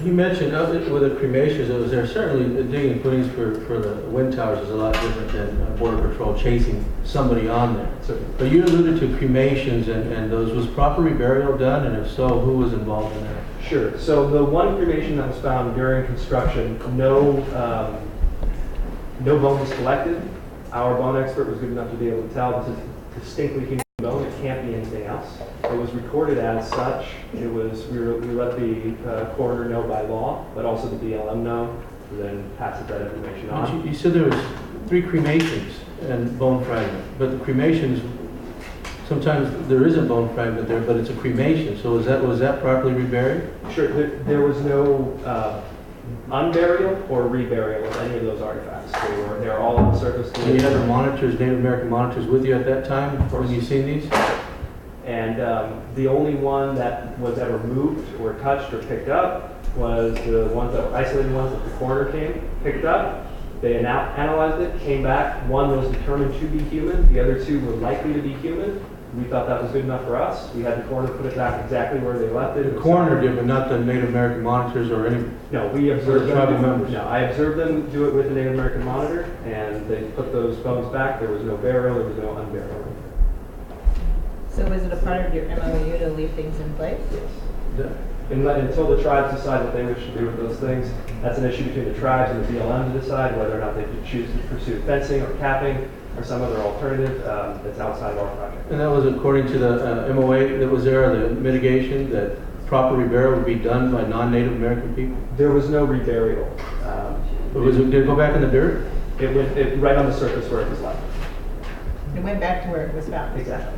You mentioned with the cremations, was there certainly digging footings for the wind towers is a lot different than Border Patrol chasing somebody on there. So, But you alluded to cremations and those, was proper reburial done, and if so, who was involved in that? sure. So the one cremation that was found during construction, no bone was collected. Our bone expert was good enough to be able to tell this is distinctly human bone. It can't be anything else. It was recorded as such. It was we let the coroner know by law, but also the BLM know, who then passes that information on. You said there was 3 cremations and bone fragment, but the cremations, sometimes there is a bone fragment there, but it's a cremation. So was that properly reburied? Sure. There was no unburial or reburial of any of those artifacts. They were all on the surface. And you had the monitors, Native American monitors, with you at that time when you seen these? And the only one that was ever moved or touched or picked up was the ones that were isolated ones that the coroner picked up. They analyzed it, came back. One was determined to be human. The other 2 were likely to be human. We thought that was good enough for us. We had the coroner put it back exactly where they left it. The coroner did, but not the Native American monitors or any? No, we observed them. Tribal members? No, I observed them do it with the Native American monitor, and they put those bones back. There was no burial. There was no unburial. So is it a part of your MOU to leave things in place? Yes. Until the tribes decide what they wish to do with those things, that's an issue between the tribes and the BLM to decide whether or not they choose to pursue fencing or capping or some other alternative that's outside of our project. And that was according to the MOA that was there, the mitigation, that proper reburial would be done by non-Native American people? There was no reburial. Did it go back in the dirt? It went right on the surface where it was left. It went back to where it was found? Exactly.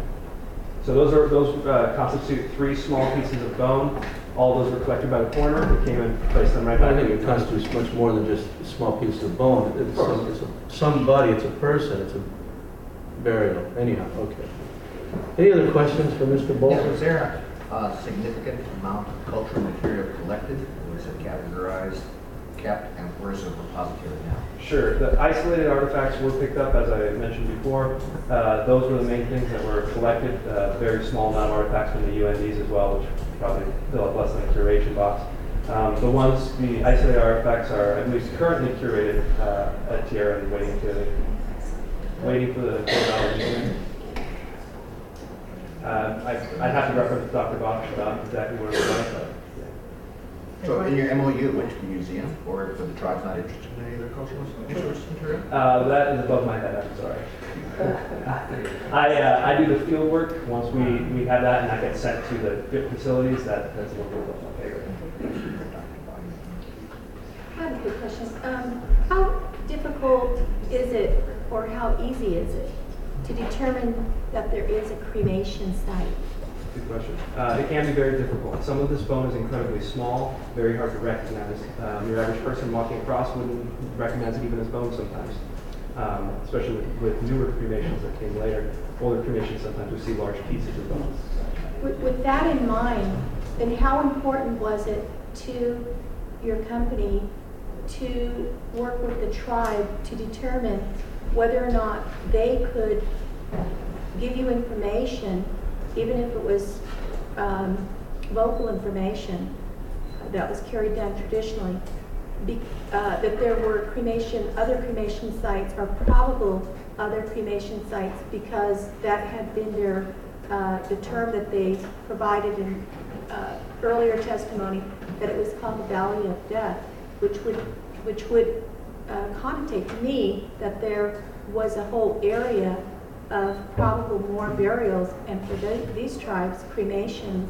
So those constitute 3 small pieces of bone. All those were collected by the coroner. They came and placed them right back. I think it constitutes much more than just a small piece of bone. It's somebody, it's a person, it's a burial. Anyhow, okay. Any other questions for Mr. Bolton? Was there a significant amount of cultural material collected? Was it categorized, kept, and where is the repository now? Sure. The isolated artifacts were picked up, as I mentioned before. Those were the main things that were collected. Very small amount of artifacts from the UNDs as well, which probably fill up less than a curation box. The isolated artifacts are at least currently curated at Tierra and waiting for the code. I'd have to reference Dr. Bosch about exactly where we're going, but So in your MOU, which museum, or for the tribes not interested in any of their cultural material? that is above my head, I'm sorry. I do the field work. Once we have that and that gets sent to the facilities, that's a little bit above my pay grade. I have a quick question. How difficult is it, or how easy is it, to determine that there is a cremation site? Good question. It can be very difficult. Some of this bone is incredibly small, very hard to recognize. Your average person walking across wouldn't recognize it even as bone sometimes, especially with newer cremations that came later. Older cremations sometimes we see large pieces of bone. With that in mind, then how important was it to your company to work with the tribe to determine whether or not they could give you information, even if it was local information that was carried down traditionally, that there were other cremation sites or probable other cremation sites, because that had been the term that they provided in earlier testimony, that it was called the Valley of Death, which would connotate to me that there was a whole area of probable more burials, and for these tribes, cremations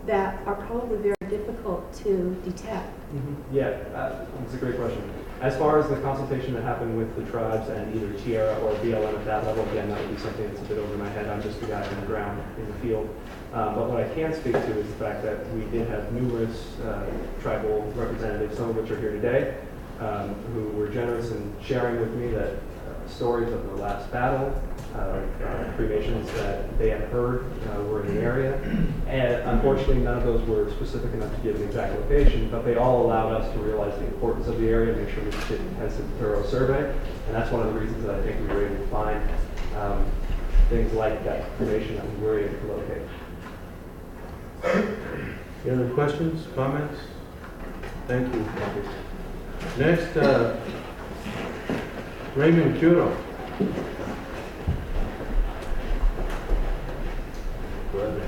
that are probably very difficult to detect. Mm-hmm. Yeah, that's a great question. As far as the consultation that happened with the tribes and either Tierra or BLM at that level, again, that would be something that's a bit over my head. I'm just the guy on the ground in the field. But what I can speak to is the fact that we did have numerous tribal representatives, some of which are here today, who were generous in sharing with me that stories of the last battle, cremations that they had heard were in the area. And unfortunately, none of those were specific enough to give an exact location, but they all allowed us to realize the importance of the area, make sure we did an intensive, thorough survey. And that's one of the reasons that I think we were able to find things like that cremation that we were able to locate. Any other questions, comments? Thank you. Robert. Next, Raymond Curo. Go ahead.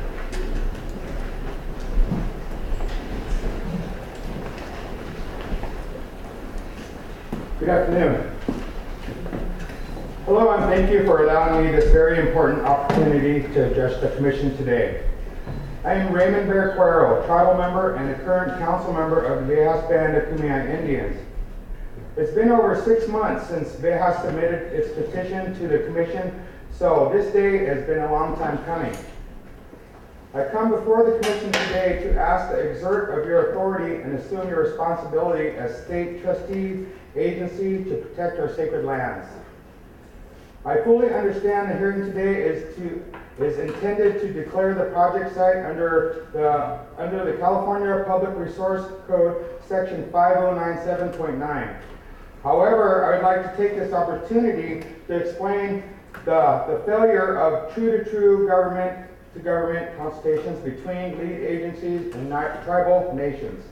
Good afternoon. Hello, and thank you for allowing me this very important opportunity to address the commission today. I am Raymond Cuero, tribal member and a current council member of the Vejas Band of Kumeyaay Indians. It's been over 6 months since Vejas submitted its petition to the commission, so this day has been a long time coming. I come before the commission today to ask to exert of your authority and assume your responsibility as state trustee agency to protect our sacred lands. I fully understand the hearing today is intended to declare the project site under the California Public Resource Code section 5097.9. However, I would like to take this opportunity to explain the failure of true government-to-government consultations between lead agencies and tribal nations.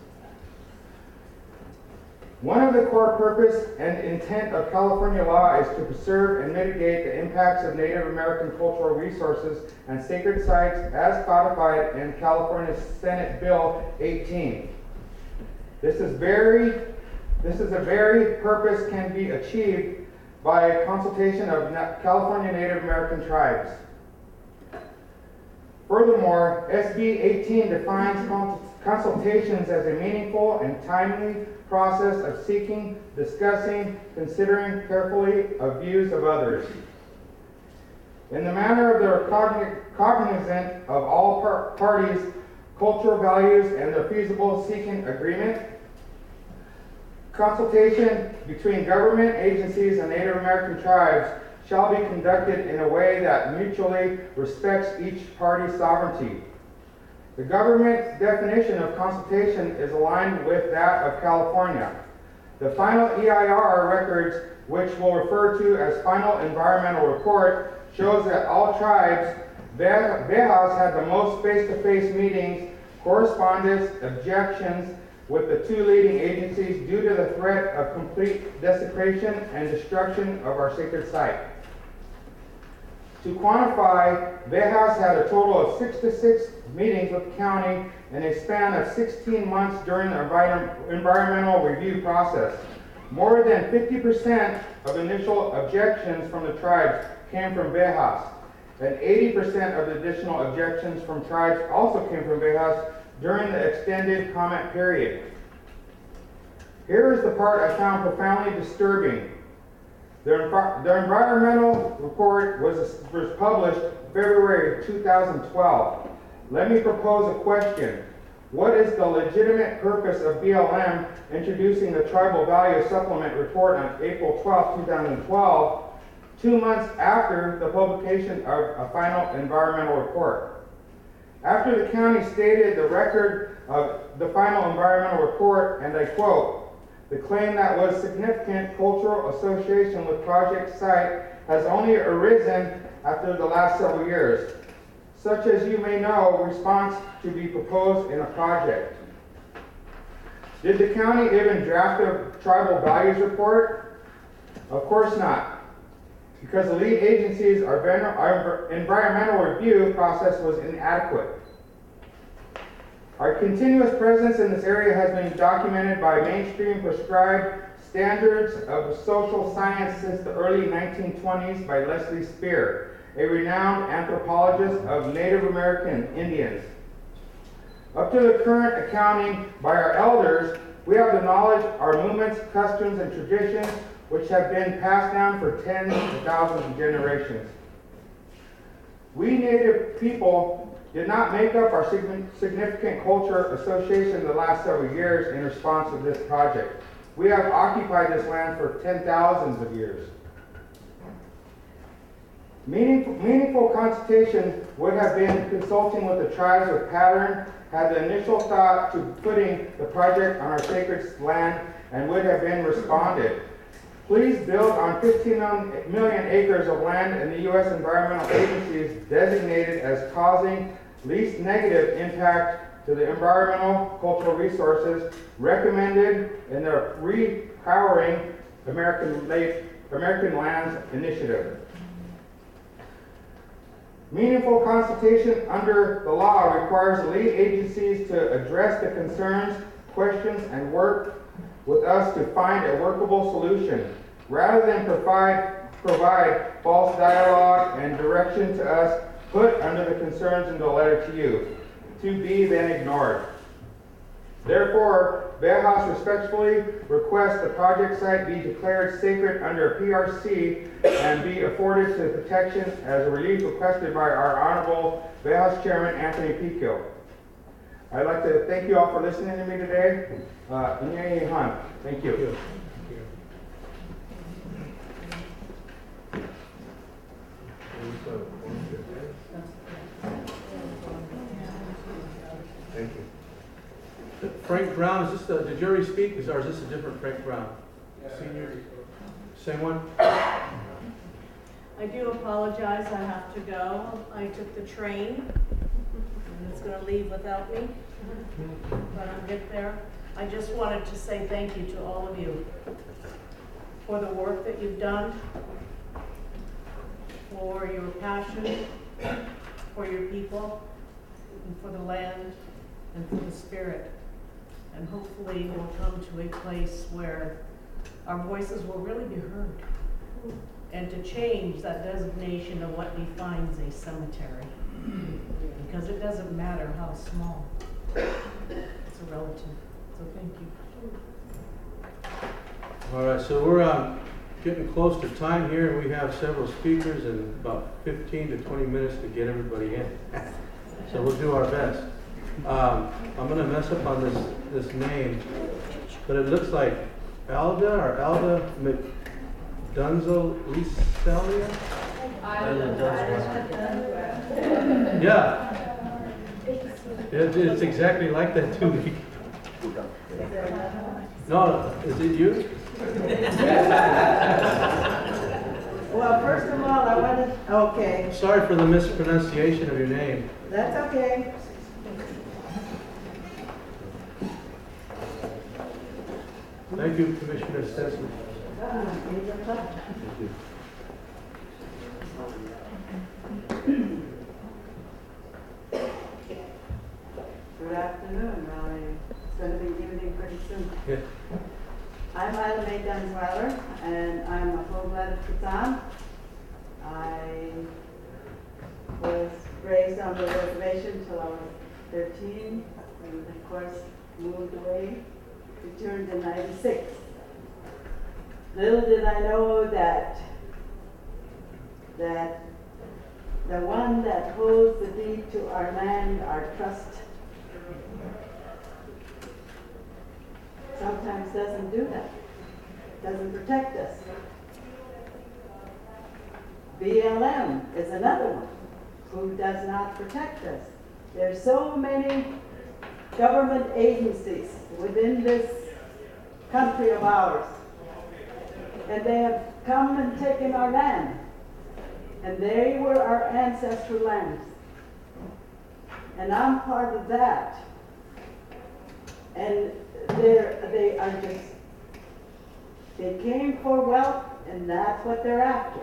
One of the core purpose and intent of California law is to preserve and mitigate the impacts of Native American cultural resources and sacred sites as codified in California Senate Bill 18. This is a very purpose can be achieved by consultation of California Native American tribes. Furthermore, SB 18 defines consultations as a meaningful and timely process of seeking, discussing, considering carefully of views of others. In the manner of their cognizant of all parties' cultural values and their feasible seeking agreement, consultation between government agencies and Native American tribes shall be conducted in a way that mutually respects each party's sovereignty. The government's definition of consultation is aligned with that of California. The final EIR records, which we'll refer to as Final Environmental Report, shows that all tribes, Vejas had the most face-to-face meetings, correspondence, objections with the two leading agencies due to the threat of complete desecration and destruction of our sacred site. To quantify, Vejas had a total of 66 meetings with the county in a span of 16 months during the environmental review process. More than 50% of initial objections from the tribes came from Vejas, and 80% of the additional objections from tribes also came from Vejas during the extended comment period. Here is the part I found profoundly disturbing. The environmental report was published February 2012. Let me propose a question. What is the legitimate purpose of BLM introducing the Tribal Value Supplement report on April 12, 2012, 2 months after the publication of a final environmental report? After the county stated the record of the final environmental report, and I quote, "The claim that was significant cultural association with project site has only arisen after the last several years. Such as you may know, response to be proposed in a project." Did the county even draft a tribal values report? Of course not, because the lead agency's environmental review process was inadequate. Our continuous presence in this area has been documented by mainstream prescribed standards of social science since the early 1920s by Leslie Spear, a renowned anthropologist of Native American Indians. Up to the current accounting by our elders, we have the knowledge, our movements, customs, and traditions, which have been passed down for tens of thousands of generations. We Native people did not make up our significant culture association in the last several years in response to this project. We have occupied this land for 10,000s of years. Meaningful consultation would have been consulting with the tribes with pattern, had the initial thought to putting the project on our sacred land, and would have been responded. Please build on 15 million acres of land in the U.S. environmental agencies designated as causing least negative impact to the environmental cultural resources recommended in the Repowering American Lands Initiative. Meaningful consultation under the law requires lead agencies to address the concerns, questions, and work with us to find a workable solution, rather than provide false dialogue and direction to us, put under the concerns in the letter to you, to be then ignored. Therefore, Bejas respectfully requests the project site be declared sacred under PRC and be afforded to protection as a relief requested by our Honorable Bejas Chairman Anthony Pico. I'd like to thank you all for listening to me today. Thank you. Thank you. Frank Brown, is this did you already speak, or is this a different Frank Brown? Senior? Same one? I do apologize, I have to go. I took the train, and it's gonna leave without me, but I'll get there. I just wanted to say thank you to all of you for the work that you've done, for your passion, for your people, and for the land, and for the spirit. And hopefully we'll come to a place where our voices will really be heard, and to change that designation of what defines a cemetery. Because it doesn't matter how small, it's a relative. So thank you. All right, so we're getting close to time here, and we have several speakers and about 15 to 20 minutes to get everybody in. So we'll do our best. I'm going to mess up on this name, but it looks like Alda McDunzel Licelia? Yeah. It's exactly like that to me. No, is it you? Well, first of all, I wanted, okay, Sorry for the mispronunciation of your name. that's okay. Thank you, Commissioner Stetson. Good afternoon, well, it's going to be evening pretty soon. Yeah. I'm Ida Mae Dunsweiler, and I'm a full-blooded Kazan. I was raised on the reservation till I was 13, and of course moved away, returned in '96. Little did I know that the one that holds the deed to our land, our trust, sometimes doesn't do that, doesn't protect us. BLM is another one who does not protect us. There's so many government agencies within this country of ours, and they have come and taken our land, and they were our ancestral lands, and I'm part of that. And they are just, they came for wealth, and that's what they're after.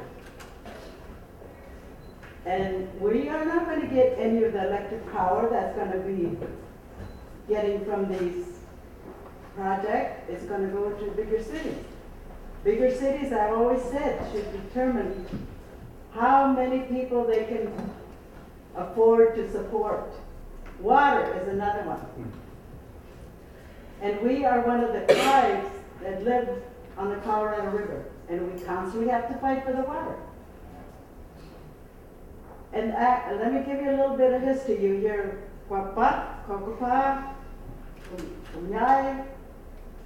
And we are not going to get any of the electric power that's going to be getting from these projects. It's going to go to bigger cities. Bigger cities, I've always said, should determine how many people they can afford to support. Water is another one. And we are one of the tribes that live on the Colorado River, and we constantly have to fight for the water. And let me give you a little bit of history. You hear Kwapat, Kokopa, Unyai,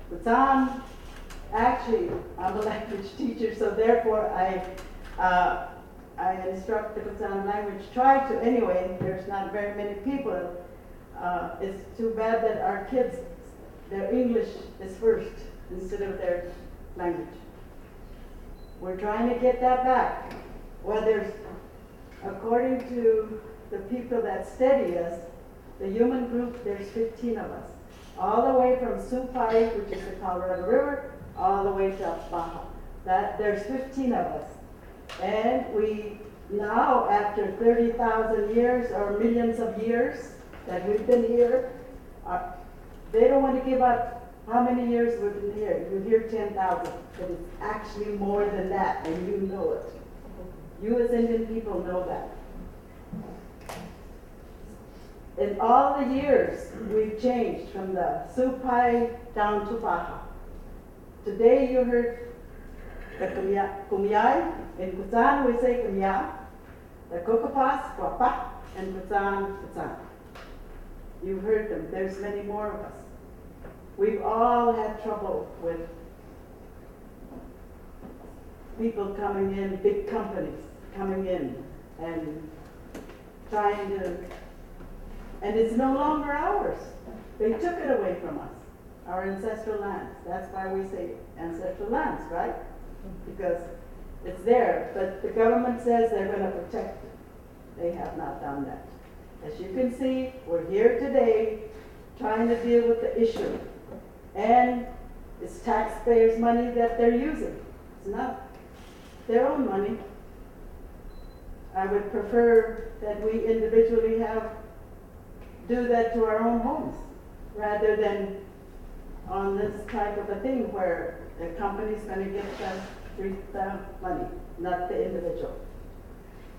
Kutan. Actually, I'm a language teacher, so therefore I instruct the Kutan language. Try to anyway. There's not very many people. It's too bad that our kids, their English is first instead of their language. We're trying to get that back. Well, according to the people that study us, The human group, there's 15 of us. All the way from Supai, which is the Colorado River, all the way to Baja. There's 15 of us. And we now, after 30,000 years or millions of years that we've been here, they don't want to give up how many years we've been here. You hear 10,000, but it's actually more than that, and you know it. You as Indian people know that. In all the years, we've changed from the Supai down to Baja. Today you heard the Kumyai. In Kutzan we say Kumya. The Kokopas, Kwapa, and Kutzan, Kutzan. You've heard them. There's many more of us. We've all had trouble with people coming in, big companies coming in and trying to, and it's no longer ours. They took it away from us, our ancestral lands. That's why we say ancestral lands, right? Because it's there, but the government says they're going to protect it. They have not done that. As you can see, we're here today trying to deal with the issue. And it's taxpayers' money that they're using. It's not their own money. I would prefer that we individually do that to our own homes, rather than on this type of a thing where the company's going to get the money, not the individual.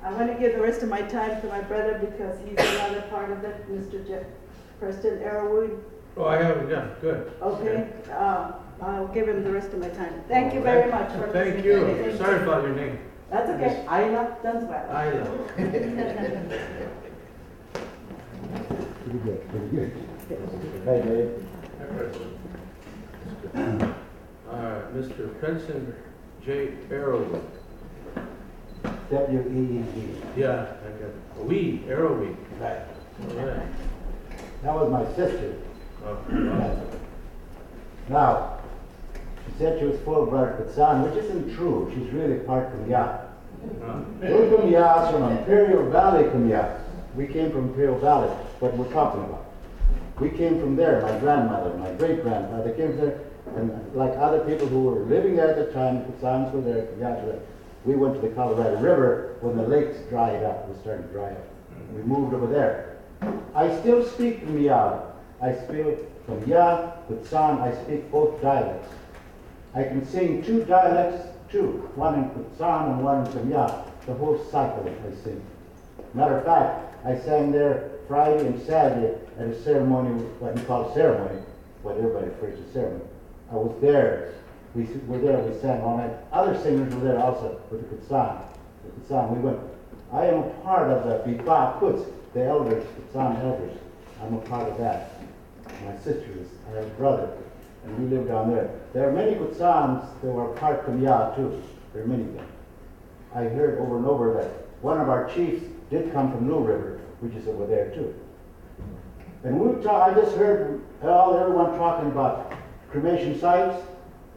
I want to give the rest of my time to my brother because he's another part of it, Mr. Preston Arrowwood. Oh, I haven't, yeah, good. Okay, I'll give him the rest of my time. Thank you very much for Thank listening. you. Sorry about your name. That's okay. Ayla Dunswell. Isla. Pretty good. Hey, Dave. All right, Mr. Princeton J. Arrowwood. W-E-E-D. Yeah, I got it. Arrowweed. Right. All right. That was my sister. Oh, wow. Now, she said she was full-blood Patsan, which isn't true. She's really part Kumya. Those Kumyas from Imperial Valley Kumyas. We came from Imperial Valley, what we're talking about. We came from there, my grandmother, my great-grandmother came from there, and like other people who were living there at the time, Patsans were there, Kumyas were there. We went to the Colorado River when the lakes dried up, we started to dry up. We moved over there. I still speak Kumya. I speak Kumya, Patsan, I speak both dialects. I can sing two dialects too, one in Patsan and one in Kumya. The whole cycle I sing. Matter of fact, I sang there Friday and Saturday at a ceremony, what we call a ceremony, what everybody refers to ceremony. I was there. We were there, we sang all night. Other singers were there also with the Patsan. The Patsan, we went. I am a part of the Bipa Kuts, the elders, Patsan elders. I'm a part of that. My sisters, I have a brother, and we live down there. There are many Kutsans that were part Kumya too. There are many of them. I heard over and over that one of our chiefs did come from New River, which is over there too. And I just heard everyone talking about cremation sites.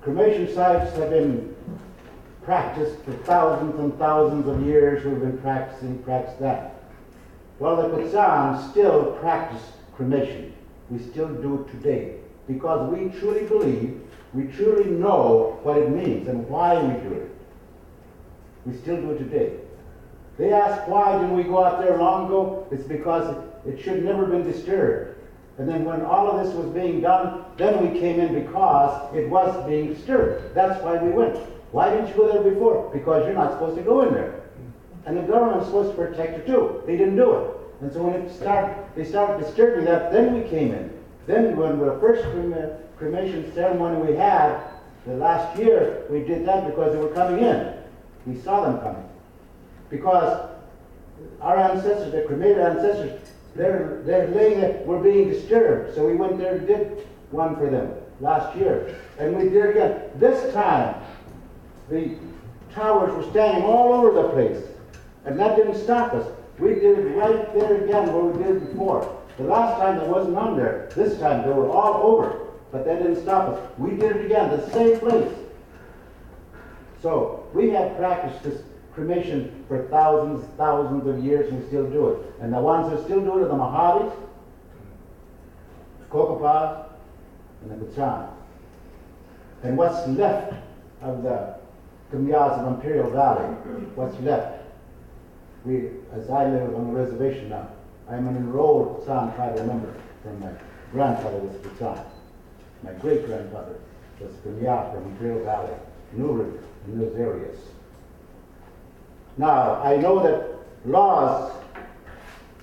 Cremation sites have been practiced for thousands and thousands of years. We've been practiced that. Well, the Kutsans still practice cremation. We still do it today because we truly believe, we truly know what it means and why we do it. We still do it today. They ask why didn't we go out there long ago? It's because it should never have been disturbed. And then when all of this was being done, then we came in because it was being disturbed. That's why we went. Why didn't you go there before? Because you're not supposed to go in there. And the government's supposed to protect you too. They didn't do it. And so when they started disturbing that, then we came in. Then when the first cremation ceremony we had, the last year, we did that because they were coming in. We saw them coming. Because our ancestors, the cremated ancestors, they're laying there, were being disturbed. So we went there and did one for them last year. And we did it again. This time, the towers were standing all over the place. And that didn't stop us. We did it right there again where we did it before. The last time there wasn't on there. This time they were all over. But that didn't stop us. We did it again, the same place. So we have practiced this cremation for thousands of years and we still do it. And the ones that still do it are the Mojave, Kokopah, and the Kutzan. And what's left of the Kumyas of Imperial Valley, what's left? As I live on the reservation now, I'm an enrolled Kutzan tribal member from my grandfather was Kutzan. My great-grandfather was Kumya from Imperial Valley, Newry, in those areas. Now, I know that laws,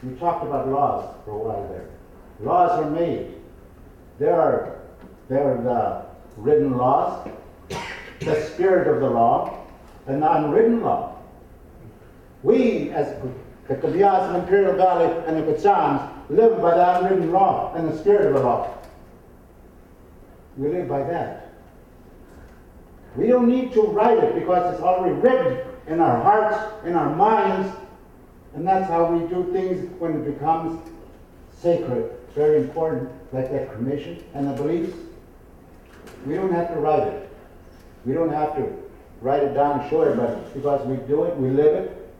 we talked about laws for a while there. Laws are made. There are the written laws, the spirit of the law, and the unwritten law. We, as the Kabiyas of Imperial Valley and the Kutsans, live by the unwritten law and the spirit of the law. We live by that. We don't need to write it because it's already written in our hearts, in our minds, and that's how we do things when it becomes sacred, very important, like that cremation and the beliefs. We don't have to write it. We don't have to write it down and show everybody because we do it, we live it,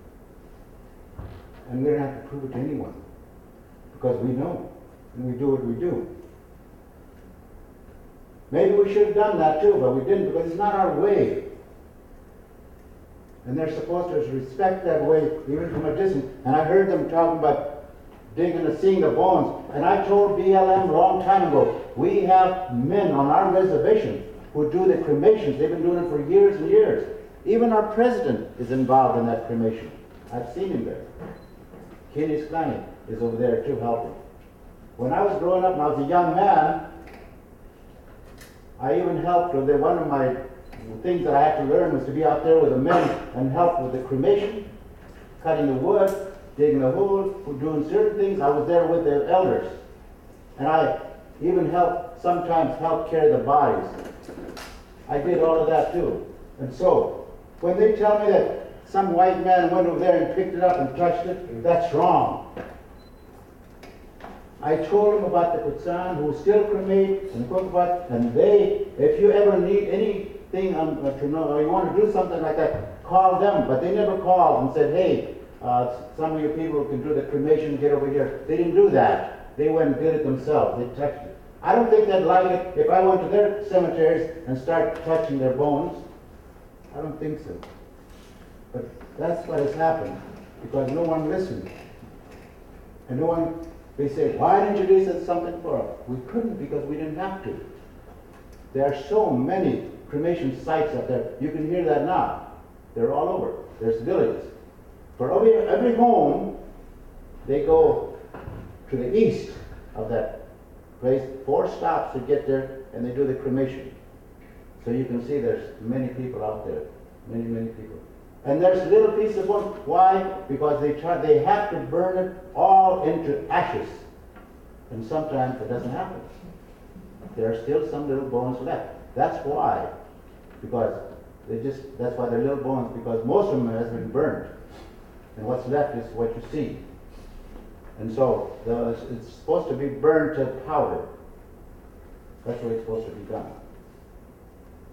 and we don't have to prove it to anyone because we know and we do what we do. Maybe we should have done that too, but we didn't because it's not our way. And they're supposed to respect that way even from a distance. And I heard them talking about digging and seeing the bones. And I told BLM a long time ago, we have men on our reservation who do the cremations. They've been doing it for years and years. Even our president is involved in that cremation. I've seen him there. Kenny Stein is over there too helping. When I was growing up and I was a young man, I even helped with one of my things that I had to learn was to be out there with the men and help with the cremation, cutting the wood, digging the hole, doing certain things. I was there with the elders. And I even sometimes helped carry the bodies. I did all of that too. And so, when they tell me that some white man went over there and picked it up and touched it, that's wrong. I told them about the Kutsan who still cremate and cook about, and if you ever need anything to know, or you want to do something like that, call them. But they never called and said, hey, some of you people who can do the cremation, get over here. They didn't do that. They went and did it themselves. They touched it. I don't think they'd like it if I went to their cemeteries and started touching their bones. I don't think so. But that's what has happened, because no one listened. And no one, they say, why didn't you do something for us? We couldn't because we didn't have to. There are so many cremation sites up there. You can hear that now. They're all over. There's villages. For every home, they go to the east of that place, 4 stops to get there, and they do the cremation. So you can see there's many people out there. Many, many people. And there's a little piece of bone. Why? Because they have to burn it all into ashes. And sometimes it doesn't happen. There are still some little bones left. That's why. Because that's why they're little bones, because most of them has been burned. And what's left is what you see. And so it's supposed to be burned to powder. That's what it's supposed to be done.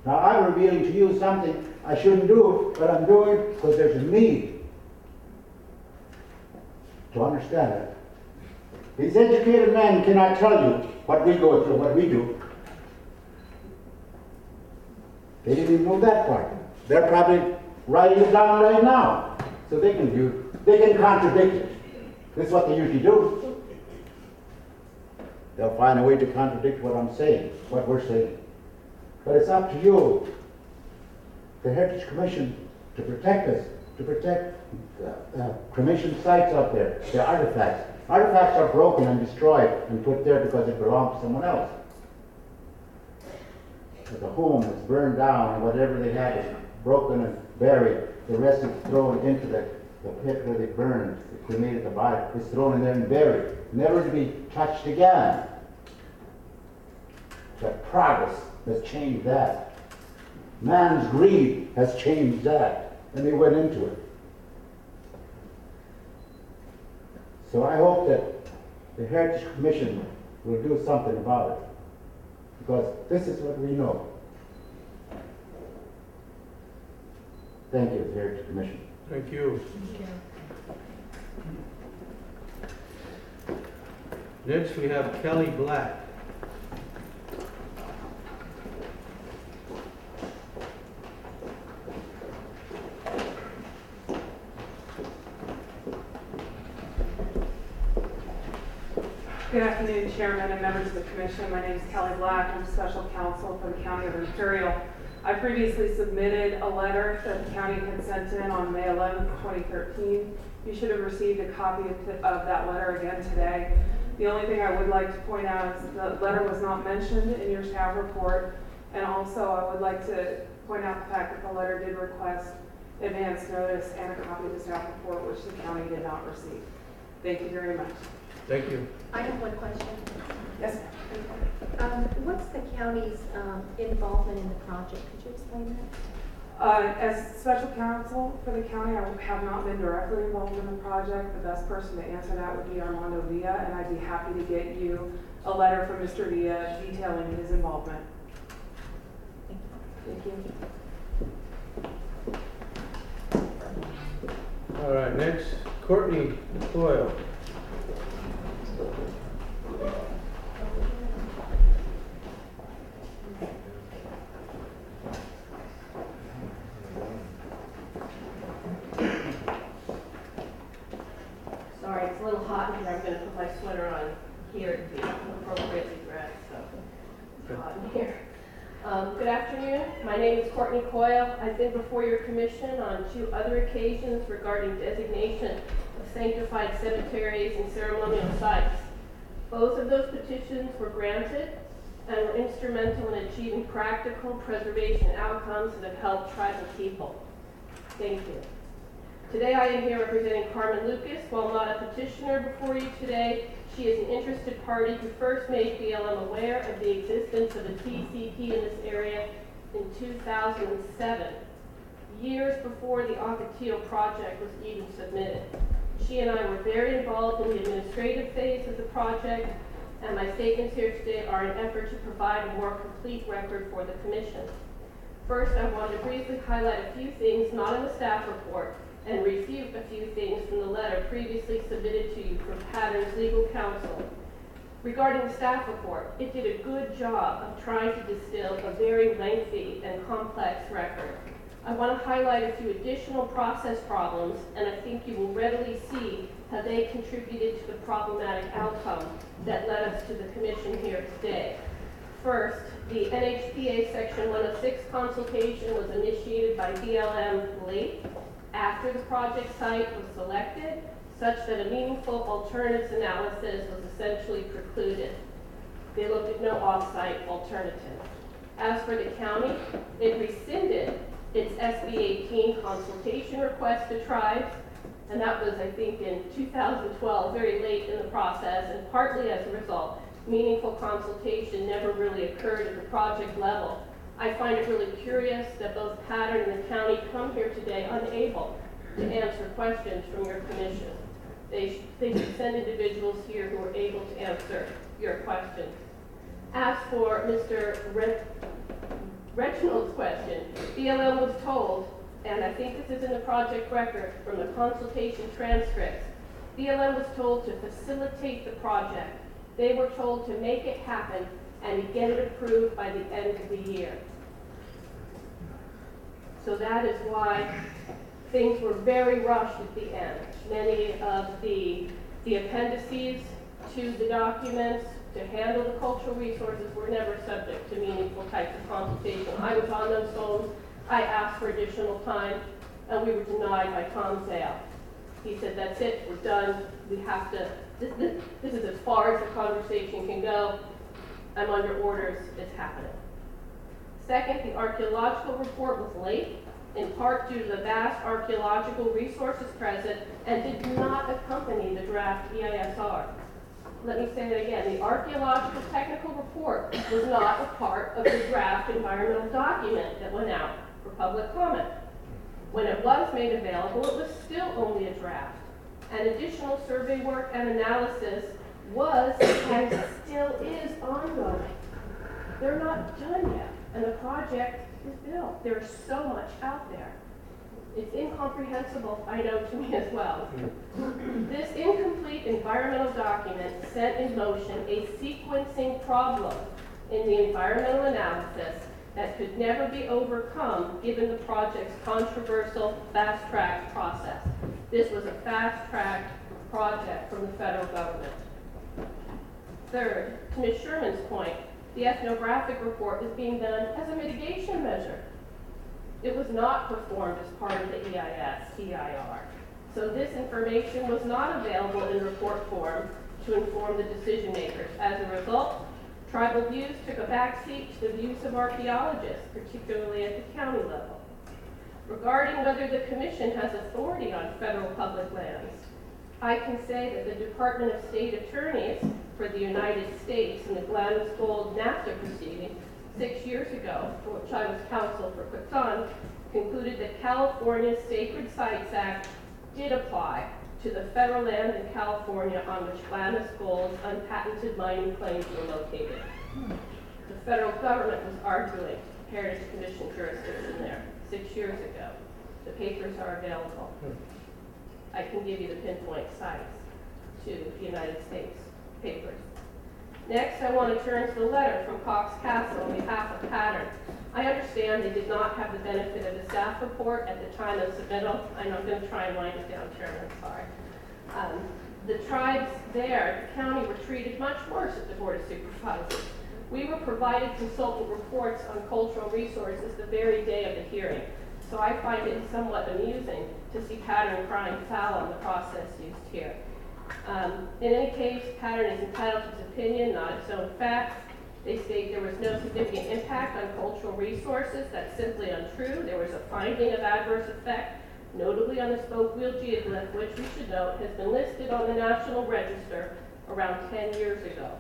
Now I'm revealing to you something I shouldn't do, but I'm doing because there's a need to understand it. These educated men cannot tell you what we go through, what we do. They didn't even know that part. They're probably writing it down right now, so they can contradict it. This is what they usually do. They'll find a way to contradict what I'm saying, what we're saying. But it's up to you, the Heritage Commission, to protect us, to protect cremation sites out there, the artifacts. Artifacts are broken and destroyed and put there because it belongs to someone else. But the home is burned down and whatever they had is broken and buried. The rest is thrown into the pit where they burned, they cremated the body. It's thrown in there and buried, never to be touched again. But progress has changed that. Man's greed has changed that, and they went into it. So I hope that the Heritage Commission will do something about it, because this is what we know. Thank you, the Heritage Commission. Thank you. Next we have Kelly Black. Good afternoon, Chairman and members of the Commission. My name is Kelly Black. I'm Special Counsel for the County of Imperial. I previously submitted a letter that the county had sent in on May 11th, 2013. You should have received a copy of that letter again today. The only thing I would like to point out is the letter was not mentioned in your staff report, and also I would like to point out the fact that the letter did request advance notice and a copy of the staff report, which the county did not receive. Thank you very much. Thank you. I have one question. Yes, What's the county's involvement in the project? Could you explain that? As special counsel for the county, I have not been directly involved in the project. The best person to answer that would be Armando Villa, and I'd be happy to get you a letter from Mr. Villa detailing his involvement. Thank you. All right, next, Courtney Coyle. Sorry, it's a little hot in here. I'm going to put my sweater on here to be appropriately dressed, so it's hot in here. Good afternoon. My name is Courtney Coyle. I've been before your commission on 2 other occasions regarding designation of sanctified cemeteries and ceremonial sites. Both of those petitions were granted and were instrumental in achieving practical preservation outcomes that have helped tribal people. Thank you. Today I am here representing Carmen Lucas. While not a petitioner before you today, she is an interested party who first made BLM aware of the existence of a TCP in this area in 2007, years before the Ocotillo project was even submitted. She and I were very involved in the administrative phase of the project, and my statements here today are an effort to provide a more complete record for the Commission. First, I want to briefly highlight a few things not in the staff report and refute a few things from the letter previously submitted to you from Pattern's legal counsel. Regarding the staff report, it did a good job of trying to distill a very lengthy and complex record. I want to highlight a few additional process problems, and I think you will readily see how they contributed to the problematic outcome that led us to the Commission here today. First, the NHPA Section 106 consultation was initiated by BLM late after the project site was selected, such that a meaningful alternatives analysis was essentially precluded. They looked at no off-site alternatives. As for the county, it rescinded its SB 18 consultation request to tribes, and that was, I think, in 2012, very late in the process, and partly as a result, meaningful consultation never really occurred at the project level. I find it really curious that both Pattern and the county come here today unable to answer questions from your commission. They should send individuals here who are able to answer your questions. As for Mr. Reginald's question, BLM was told, and I think this is in the project record from the consultation transcripts, BLM was told to facilitate the project. They were told to make it happen and to get it approved by the end of the year. So that is why things were very rushed at the end. Many of the appendices to the documents to handle the cultural resources were never subject to meaningful types of consultation. I was on those phones. I asked for additional time, and we were denied by Tom Zale. He said, that's it, we're done. We have to, this is as far as the conversation can go. I'm under orders, it's happening. Second, the archaeological report was late, in part due to the vast archaeological resources present and did not accompany the draft EISR. Let me say that again. The archaeological technical report was not a part of the draft environmental document that went out for public comment. When it was made available, it was still only a draft. And additional survey work and analysis was and still is ongoing. They're not done yet, and the project is built. There's so much out there. It's incomprehensible, I know, to me as well. This incomplete environmental document set in motion a sequencing problem in the environmental analysis that could never be overcome given the project's controversial fast-track process. This was a fast-track project from the federal government. Third, to Ms. Sherman's point, the ethnographic report is being done as a mitigation measure. It was not performed as part of the EIR. So this information was not available in report form to inform the decision makers. As a result, tribal views took a backseat to the views of archaeologists, particularly at the county level. Regarding whether the commission has authority on federal public lands, I can say that the Department of State attorneys for the United States in the Glamis Gold NAFTA proceeding 6 years ago, for which I was counsel for Quetzon, concluded that California's Sacred Sites Act did apply to the federal land in California on which Glamis Gold's unpatented mining claims were located. The federal government was arguing Heritage Commission jurisdiction there 6 years ago. The papers are available. I can give you the pinpoint sites to the United States papers. Next, I want to turn to the letter from Cox Castle on behalf of Pattern. I understand they did not have the benefit of the staff report at the time of submittal. I know I'm going to try and wind it down, Chairman, sorry. The tribes there at the county were treated much worse at the Board of Supervisors. We were provided consultant reports on cultural resources the very day of the hearing. So I find it somewhat amusing to see Pattern crying foul on the process used here. In any case, Pattern is entitled to its opinion, not its own facts. They state there was no significant impact on cultural resources. That's simply untrue. There was a finding of adverse effect, notably on the spoke wheel geoglyph, which we should note has been listed on the National Register around 10 years ago,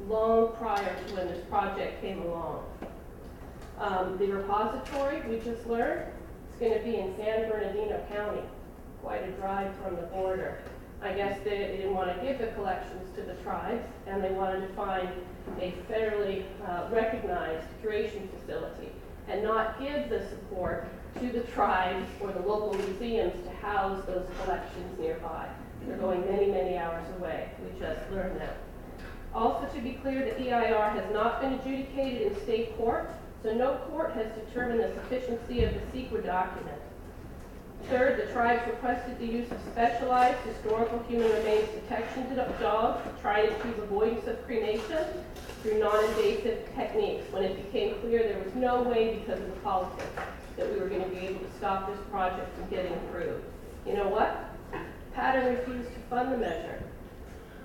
long prior to when this project came along. The repository, we just learned, is going to be in San Bernardino County, quite a drive from the border. I guess they didn't want to give the collections to the tribes, and they wanted to find a federally recognized curation facility and not give the support to the tribes or the local museums to house those collections nearby. They're going many, many hours away. We just learned that. Also, to be clear, the EIR has not been adjudicated in state court, so no court has determined the sufficiency of the CEQA document. Third, the tribes requested the use of specialized historical human remains detection dogs to try and achieve avoidance of cremation through non-invasive techniques when it became clear there was no way, because of the politics, that we were going to be able to stop this project from getting approved. You know what? Pattern refused to fund the measure.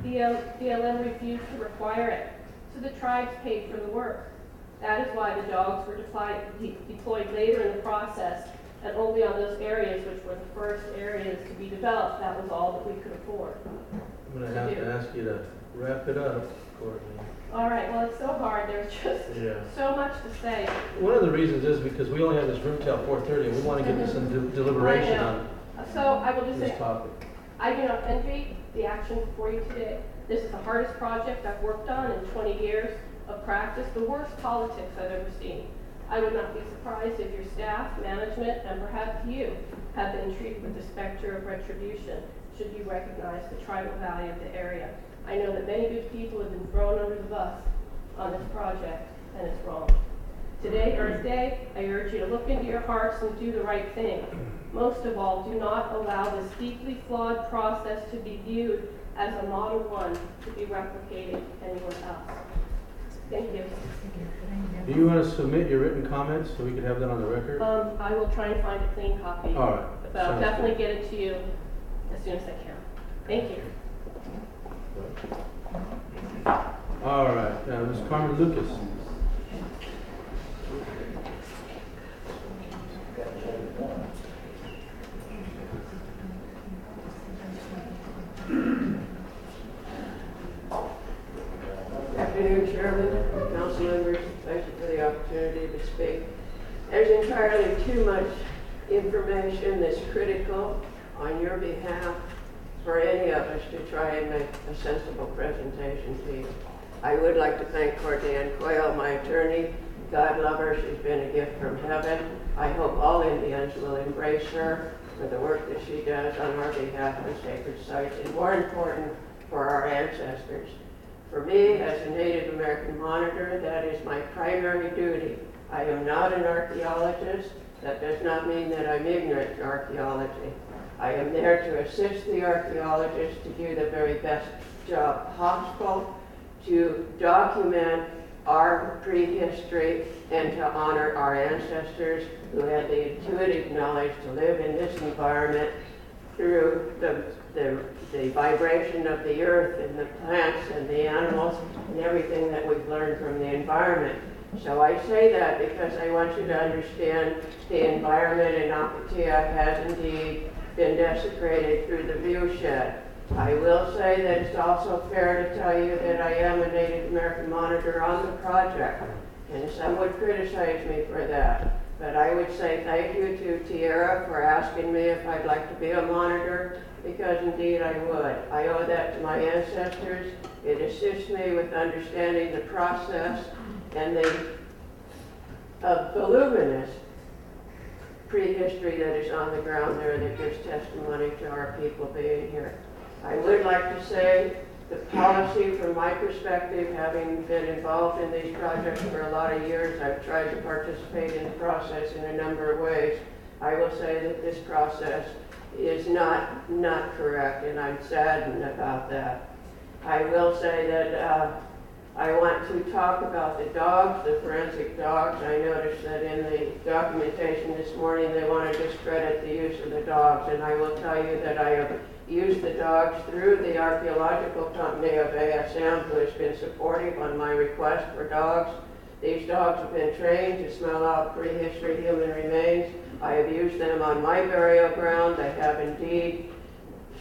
BLM refused to require it, so the tribes paid for the work. That is why the dogs were deployed later in the process, and only on those areas which were the first areas to be developed. That was all that we could afford. I'm going to have to ask you to wrap it up, Courtney. All right, well, it's so hard. There's just so much to say. One of the reasons is because we only have this room till 4:30, and we want to get this into deliberation on So I will just this say, topic. I do not envy the action before you today. This is the hardest project I've worked on in 20 years of practice, the worst politics I've ever seen. I would not be surprised if your staff, management, and perhaps you have been treated with the specter of retribution should you recognize the tribal value of the area. I know that many good people have been thrown under the bus on this project, and it's wrong. Today, Earth Day, I urge you to look into your hearts and do the right thing. Most of all, do not allow this deeply flawed process to be viewed as a model one to be replicated anywhere else. Thank you. Do you want to submit your written comments so we can have that on the record? I will try and find a clean copy. All right. But I'll Sounds definitely good. get it to you as soon as I can. Thank you. All right. Now, Ms. Carmen Lucas. Good afternoon, Chairman, council members. Thank you for the opportunity to speak. There's entirely too much information that's critical on your behalf for any of us to try and make a sensible presentation to you. I would like to thank Courtney Coyle, my attorney. God love her, she's been a gift from heaven. I hope all Indians will embrace her for the work that she does on our behalf on sacred sites, and more important, for our ancestors. For me, as a Native American monitor, that is my primary duty. I am not an archaeologist. That does not mean that I'm ignorant to archaeology. I am there to assist the archaeologists to do the very best job possible, to document our prehistory and to honor our ancestors who had the intuitive knowledge to live in this environment through the vibration of the earth and the plants and the animals and everything that we've learned from the environment. So I say that because I want you to understand the environment in Apatia has indeed been desecrated through the view shed. I will say that it's also fair to tell you that I am a Native American monitor on the project, and some would criticize me for that. But I would say thank you to Tierra for asking me if I'd like to be a monitor, because indeed I would. I owe that to my ancestors. It assists me with understanding the process and the voluminous prehistory that is on the ground there that gives testimony to our people being here. I would like to say the policy from my perspective, having been involved in these projects for a lot of years, I've tried to participate in the process in a number of ways. I will say that this process is not correct, and I'm saddened about that. I will say that I want to talk about the dogs, the forensic dogs. I noticed that in the documentation this morning they want to discredit the use of the dogs, and I will tell you that I have used the dogs through the archaeological company of ASM, who has been supportive on my request for dogs. These dogs have been trained to smell out prehistory human remains. I have used them on my burial ground. I have indeed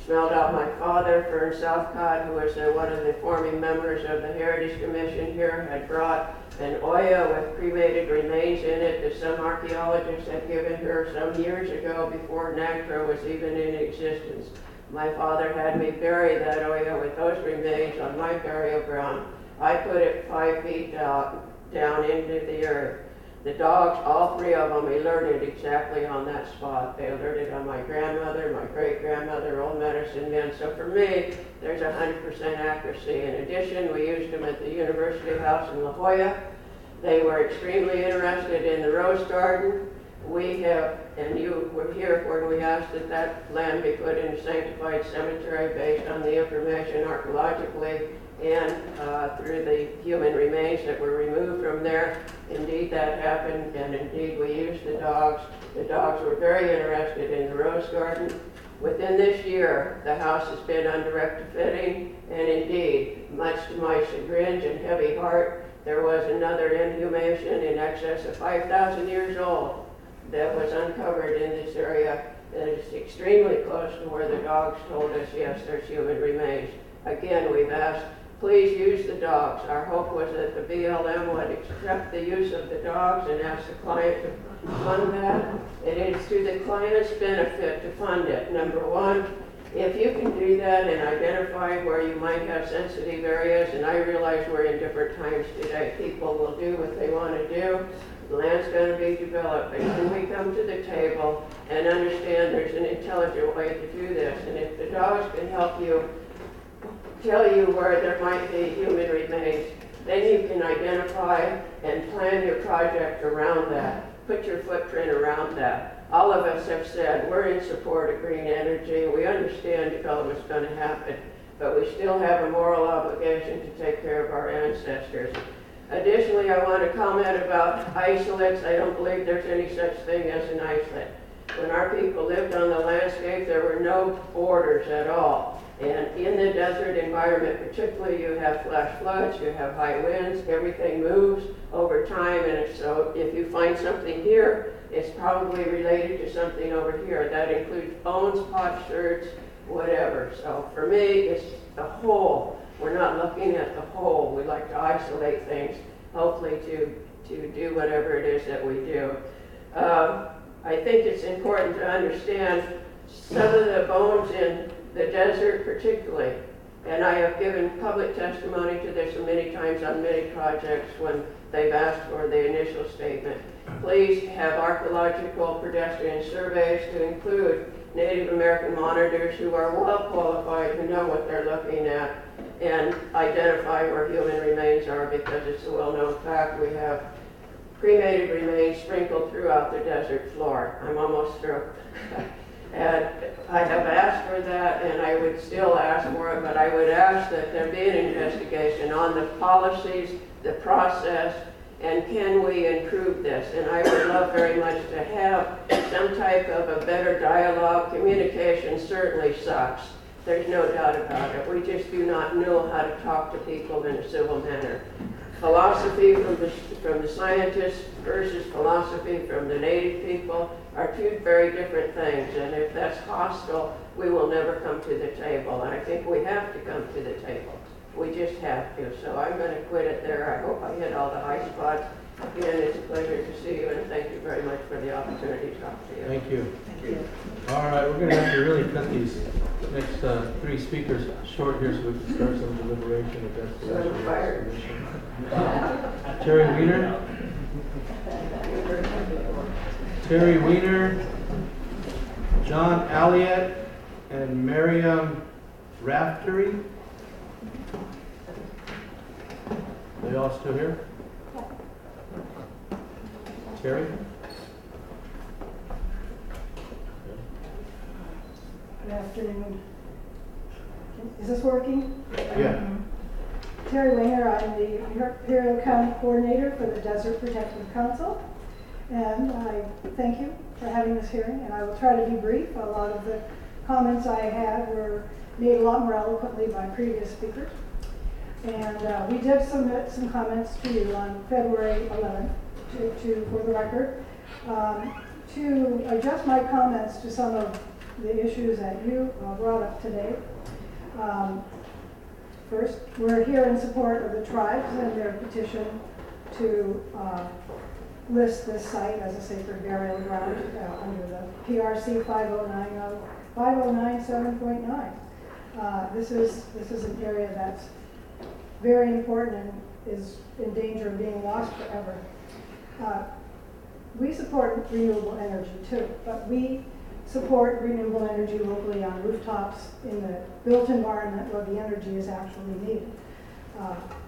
smelled out my father, Fern Southcott, who was one of the forming members of the Heritage Commission here, had brought an Oya with cremated remains in it that some archaeologists had given her some years ago before NACTRA was even in existence. My father had me bury that Oya with those remains on my burial ground. I put it 5 feet down into the earth. The dogs, all 3 of them, alerted exactly on that spot. They alerted on my grandmother, my great-grandmother, old medicine men. So for me, there's 100% accuracy. In addition, we used them at the University House in La Jolla. They were extremely interested in the rose garden. We have, and you were here when we asked that that land be put in a sanctified cemetery based on the information archaeologically and through the human remains that were removed from there. Indeed, that happened, and indeed we used the dogs. The dogs were very interested in the rose garden. Within this year, the house has been under rectifying, and indeed, much to my chagrin and heavy heart, there was another inhumation in excess of 5,000 years old that was uncovered in this area. And it's extremely close to where the dogs told us, yes, there's human remains. Again, we've asked, please use the dogs. Our hope was that the BLM would accept the use of the dogs and ask the client to fund that. It is to the client's benefit to fund it. Number one, if you can do that and identify where you might have sensitive areas, and I realize we're in different times today, people will do what they want to do. The land's going to be developed, but can we come to the table and understand there's an intelligent way to do this? And if the dogs can help you, tell you where there might be human remains, then you can identify and plan your project around that. Put your footprint around that. All of us have said we're in support of green energy. We understand development's going to happen, but we still have a moral obligation to take care of our ancestors. Additionally, I want to comment about isolates. I don't believe there's any such thing as an isolate. When our people lived on the landscape, there were no borders at all. And in the desert environment particularly, you have flash floods, you have high winds, everything moves over time, and so if you find something here, it's probably related to something over here. That includes bones, potsherds, whatever. So for me, it's the whole. We're not looking at the whole. We like to isolate things, hopefully to do whatever it is that we do. I think it's important to understand some of the bones in the desert particularly, and I have given public testimony to this many times on many projects when they've asked for the initial statement. Please have archaeological pedestrian surveys to include Native American monitors who are well qualified, who know what they're looking at, and identify where human remains are, because it's a well-known fact we have cremated remains sprinkled throughout the desert floor. I'm almost through. And I have asked for that, and I would still ask for it, but I would ask that there be an investigation on the policies, the process, and can we improve this? And I would love very much to have some type of a better dialogue. Communication certainly sucks. There's no doubt about it. We just do not know how to talk to people in a civil manner. Philosophy from the scientists versus philosophy from the native people are two very different things. And if that's hostile, we will never come to the table. And I think we have to come to the table. We just have to. So I'm going to quit it there. I hope I hit all the high spots. Again, it's a pleasure to see you, and thank you very much for the opportunity to talk to you. Thank you. Thank you. All right, we're going to have to really cut these next three speakers short here so we can start some deliberation if that's the So I'm fired. Terry Weiner. Terry Weiner, John Alliott, and Miriam Raftery. They all still here? Terry? Good afternoon. Is this working? Yeah. Terry Winger, I'm the Imperial County Coordinator for the Desert Protective Council. And I thank you for having this hearing, and I will try to be brief. A lot of the comments I had were made a lot more eloquently by previous speakers. And we did submit some comments to you on February 11th, for the record, to adjust my comments to some of the issues that you brought up today. First, we're here in support of the tribes and their petition to list this site as a sacred burial ground under the PRC 5097.9. This is an area that's very important and is in danger of being lost forever. We support renewable energy too, but we support renewable energy locally on rooftops in the built environment where the energy is actually needed.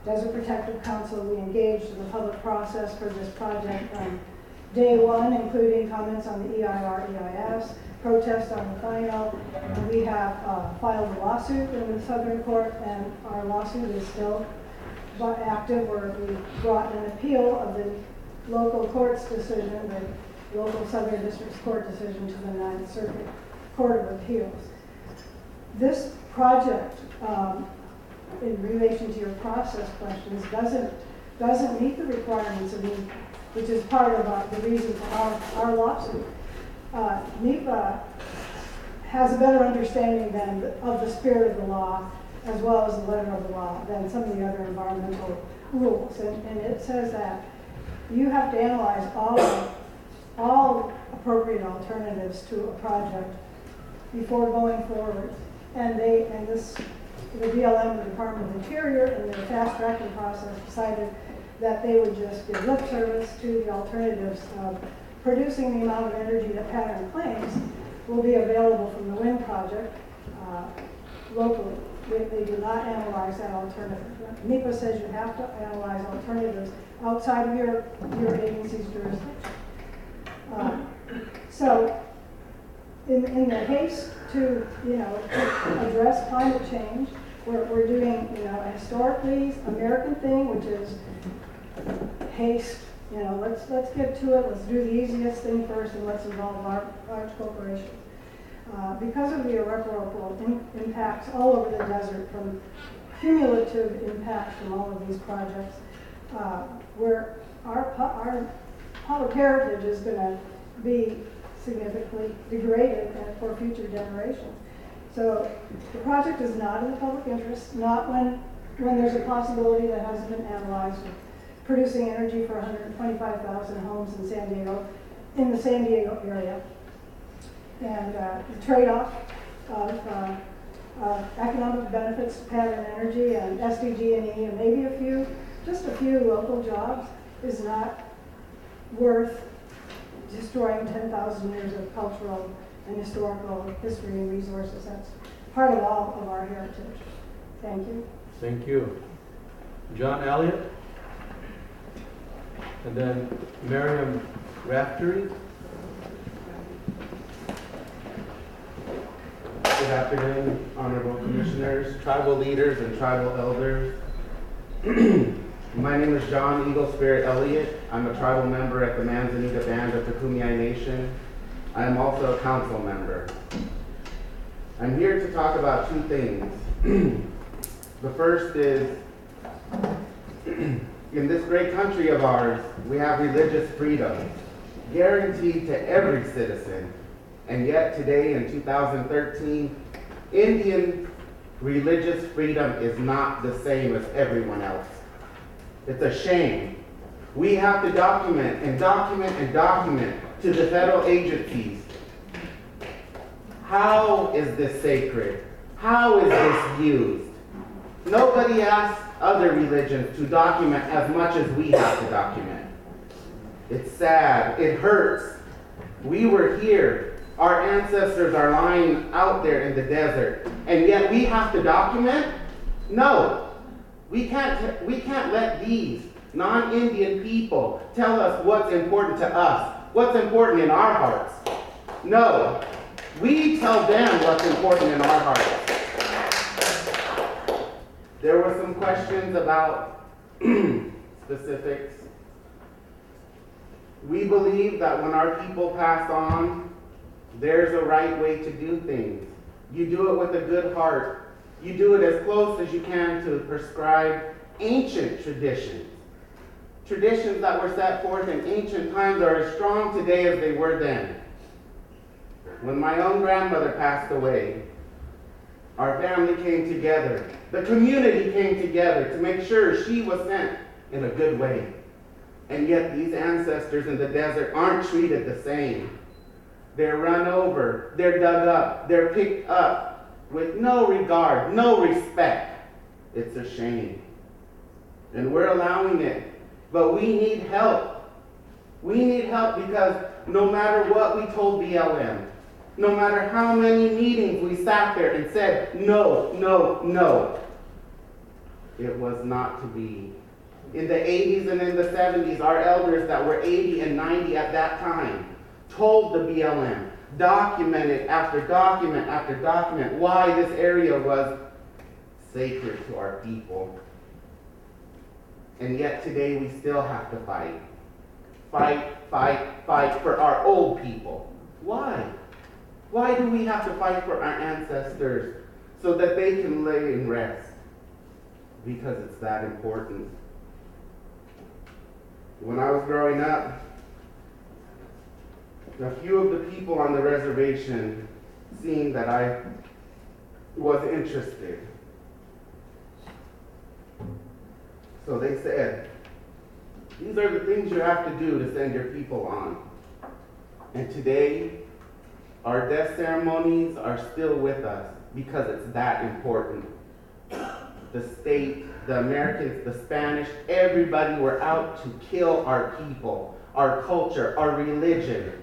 Desert Protective Council, we engaged in the public process for this project from day one, including comments on the EIR-EIS, protests on the final, and we have filed a lawsuit in the Southern Court, and our lawsuit is still active, where we brought an appeal of the local court's decision, the local Southern District's court decision to the Ninth Circuit Court of Appeals. This project, in relation to your process questions, doesn't meet the requirements of NEPA, which is part of the reason for our lawsuit. NEPA has a better understanding of the spirit of the law, as well as the letter of the law, than some of the other environmental rules. And it says that you have to analyze all appropriate alternatives to a project before going forward. And the BLM, the Department of Interior, in their fast tracking process decided that they would just give lip service to the alternatives of producing the amount of energy that Pattern claims will be available from the wind project locally. They do not analyze that alternative. NEPA says you have to analyze alternatives outside of your agency's jurisdiction. So in the haste to address climate change, we're doing a historically American thing, which is haste. Let's get to it. Let's do the easiest thing first, and let's involve large corporations. Because of the irreparable impacts all over the desert, from cumulative impacts from all of these projects, where our public heritage is going to be significantly degraded for future generations. So the project is not in the public interest, not when there's a possibility that hasn't been analyzed of producing energy for 125,000 homes in the San Diego area. And the trade-off of economic benefits to Pattern Energy and SDG&E and maybe just a few local jobs is not worth destroying 10,000 years of cultural and historical history and resources. That's part of all of our heritage. Thank you. Thank you. John Elliott, and then Miriam Raftery. Good afternoon, honorable commissioners, tribal leaders, and tribal elders. My name is John Eagle Spirit Elliott. I'm a tribal member at the Manzanita Band of the Kumeyaay Nation. I am also a council member. I'm here to talk about two things. The first is, in this great country of ours, we have religious freedom guaranteed to every citizen. And yet today in 2013, Indian religious freedom is not the same as everyone else. It's a shame. We have to document and document and document to the federal agencies. How is this sacred? How is this used? Nobody asks other religions to document as much as we have to document. It's sad. It hurts. We were here. Our ancestors are lying out there in the desert, and yet we have to document? No. We can't let these non-Indian people tell us what's important to us, what's important in our hearts. No. We tell them what's important in our hearts. There were some questions about specifics. We believe that when our people pass on, there's a right way to do things. You do it with a good heart. You do it as close as you can to prescribed ancient traditions. Traditions that were set forth in ancient times are as strong today as they were then. When my own grandmother passed away, our family came together. The community came together to make sure she was sent in a good way. And yet these ancestors in the desert aren't treated the same. They're run over, they're dug up, they're picked up with no regard, no respect. It's a shame. And we're allowing it. But we need help. We need help because no matter what we told BLM, no matter how many meetings we sat there and said, no, no, no, it was not to be. In the 80s and in the 70s, our elders that were 80 and 90 at that time told the BLM, documented after document after document, why this area was sacred to our people. And yet today we still have to fight. Fight, fight, fight for our old people. Why? Why do we have to fight for our ancestors so that they can lay in rest? Because it's that important. When I was growing up, a few of the people on the reservation seen that I was interested. So they said, these are the things you have to do to send your people on. And today, our death ceremonies are still with us because it's that important. The state, the Americans, the Spanish, everybody were out to kill our people, our culture, our religion.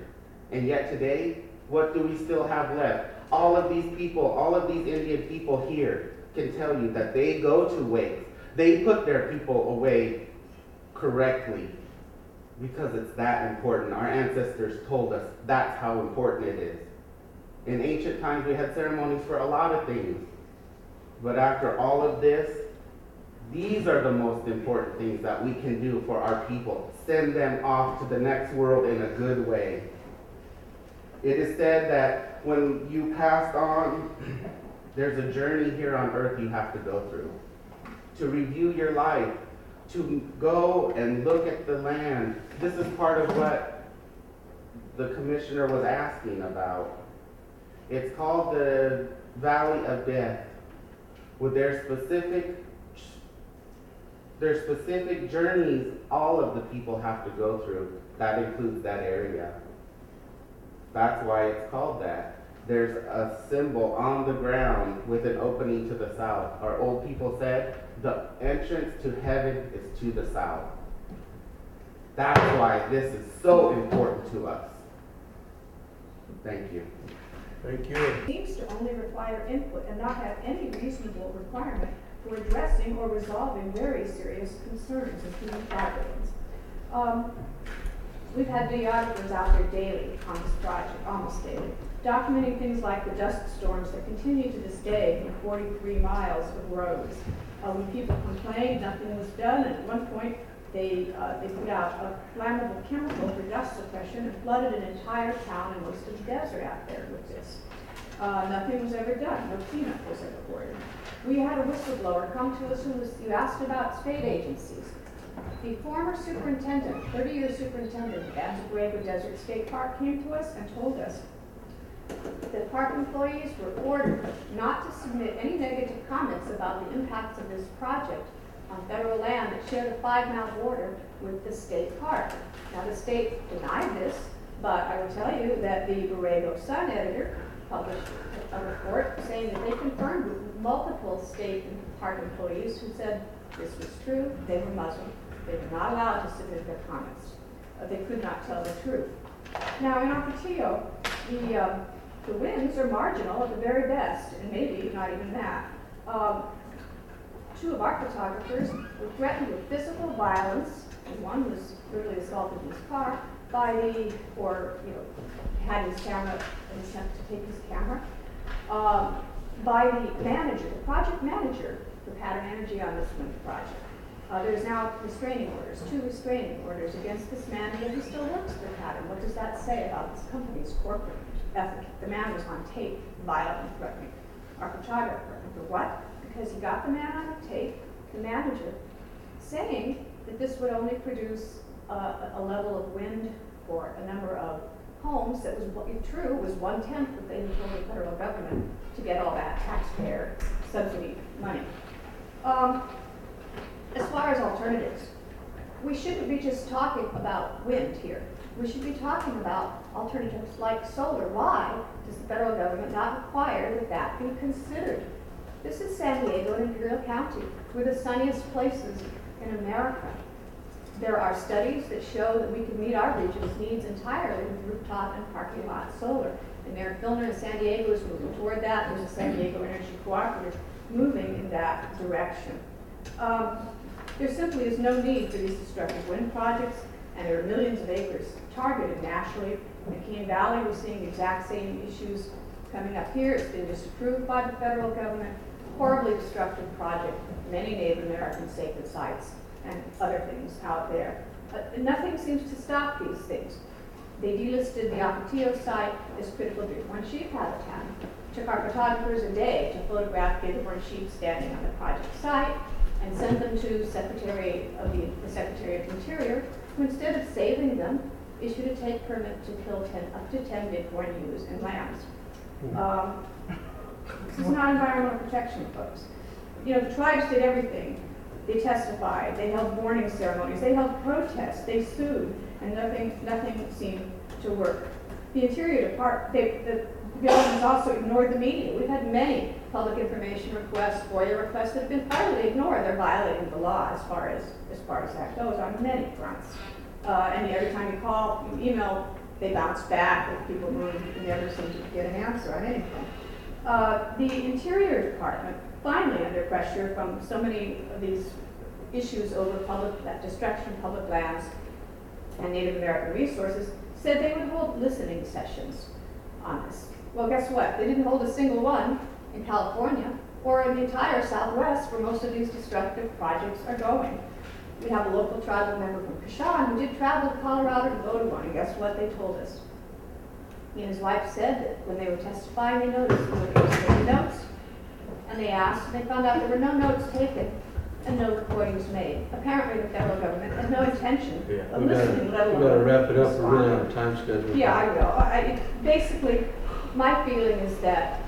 And yet today, what do we still have left? All of these people, all of these Indian people here can tell you that they go to wakes. They put their people away correctly because it's that important. Our ancestors told us that's how important it is. In ancient times, we had ceremonies for a lot of things. But after all of this, these are the most important things that we can do for our people. Send them off to the next world in a good way. It is said that when you passed on, there's a journey here on earth you have to go through. To review your life, to go and look at the land. This is part of what the commissioner was asking about. It's called the Valley of Death, with their specific journeys all of the people have to go through. That includes that area. That's why it's called that. There's a symbol on the ground with an opening to the south. Our old people said, the entrance to heaven is to the south. That's why this is so important to us. Thank you. Thank you. Seems to only require input and not have any reasonable requirement for addressing or resolving very serious concerns of human trafficking. We've had videographers out there daily on this project, almost daily. documenting things like the dust storms that continue to this day for 43 miles of roads. When people complained, nothing was done, and at one point, they put out a flammable chemical for dust suppression and flooded an entire town and most of the desert out there with this. Nothing was ever done. No cleanup was ever ordered. We had a whistleblower come to us who asked about state agencies. The former superintendent, 30-year superintendent of Anza Desert State Park came to us and told us that park employees were ordered not to submit any negative comments about the impacts of this project on federal land that shared a 5-mile border with the state park. Now, the state denied this, but I will tell you that the Borrego Sun editor published a report saying that they confirmed with multiple state and park employees who said this was true. They were Muslim. They were not allowed to submit their comments. They could not tell the truth. Now, in Ocotillo, the winds are marginal at the very best, and maybe not even that. 2 of our photographers were threatened with physical violence, and one was brutally assaulted in his car by had his camera, an attempt to take his camera, by the manager, the project manager for Pattern Energy on this wind project. There's now restraining orders, 2 restraining orders against this man, yet he still works for Pattern. What does that say about this company's corporate ethic? The man was on tape, violently threatening our photographer. And for what? Because he got the man on tape, the manager, saying that this would only produce a level of wind for a number of homes that was, if true, was 1/10 that they had told the federal government to get all that taxpayer subsidy money. As far as alternatives, we shouldn't be just talking about wind here. We should be talking about alternatives like solar. Why does the federal government not require that that be considered? This is San Diego and Imperial County. We're the sunniest places in America. There are studies that show that we can meet our region's needs entirely with rooftop and parking lot solar. And Mayor Filner in San Diego is moving toward that. There's a San Diego Energy Cooperative moving in that direction. There simply is no need for these destructive wind projects, and there are millions of acres targeted nationally. In the Keene Valley, we're seeing the exact same issues coming up here. It's been disapproved by the federal government. Horribly destructive project, many Native American sacred sites and other things out there. But nothing seems to stop these things. They delisted the Ocotillo site as critical Bighorn sheep habitat. It took our photographers a day to photograph Bighorn sheep standing on the project site and send them to the Secretary of the Interior, who instead of saving them, issued a take permit to kill up to 10 bighorn ewes and lambs. This is not environmental protection, folks. You know, the tribes did everything. They testified, they held mourning ceremonies, they held protests, they sued, and nothing seemed to work. The Interior Department, the government has also ignored the media. We've had many public information requests, FOIA requests that have been utterly ignored. They're violating the law as far as that goes on many fronts. And every time you call, you email, they bounce back with people who never seem to get an answer on anything. The Interior Department, finally under pressure from so many of these issues over that destruction of public lands and Native American resources, said they would hold listening sessions on this. Well, guess what? They didn't hold a single one in California or in the entire Southwest where most of these destructive projects are going. We have a local tribal member from Kashan who did travel to Colorado to go to one, and guess what they told us? He and his wife said that when they were testifying, they noticed that they were taking notes, and they asked, and they found out there were no notes taken and no recordings made. Apparently, the federal government had no intention of listening, let alone we got to wrap it up. responding. We're really on a time schedule. Yeah, I will. Basically, my feeling is that,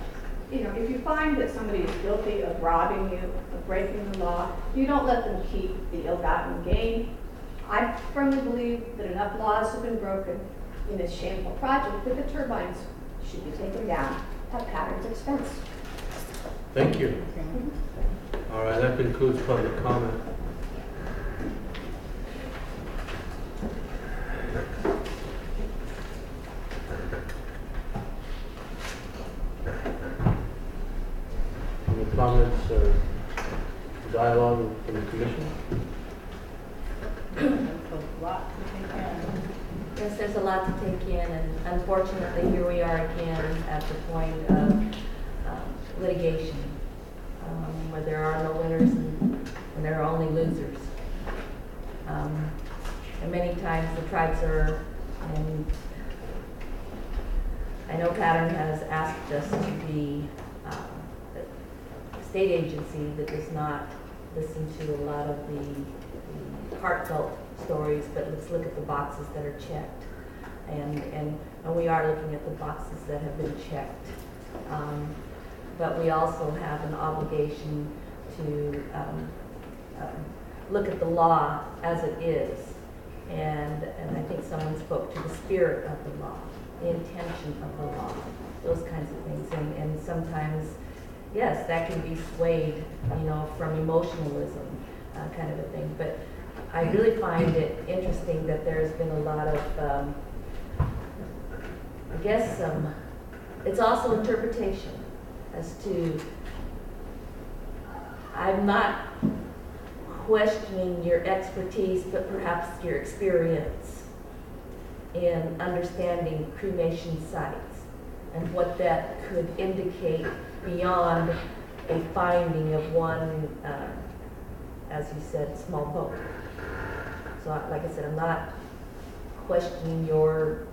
you know, if you find that somebody is guilty of robbing you, of breaking the law, you don't let them keep the ill-gotten gain. I firmly believe that enough laws have been broken in this shameful project that the turbines should be taken down at Pattern's expense. Thank you. All right, that concludes public comment. Any comments or dialogue from the commission? Yes, there's a lot to take in, and unfortunately, here we are again at the point of litigation, where there are no winners and there are only losers. And many times the tribes are, and I know Pattern has asked us to be a state agency that does not listen to a lot of the heartfelt stories, but let's look at the boxes that are checked. And we are looking at the boxes that have been checked. But we also have an obligation to look at the law as it is. And I think someone spoke to the spirit of the law, the intention of the law, those kinds of things. And sometimes, yes, that can be swayed, from emotionalism, kind of a thing. But I really find it interesting that there's been a lot of, it's also interpretation as to, I'm not questioning your expertise, but perhaps your experience in understanding cremation sites and what that could indicate beyond a finding of one, as you said, small boat. So like I said, I'm not questioning your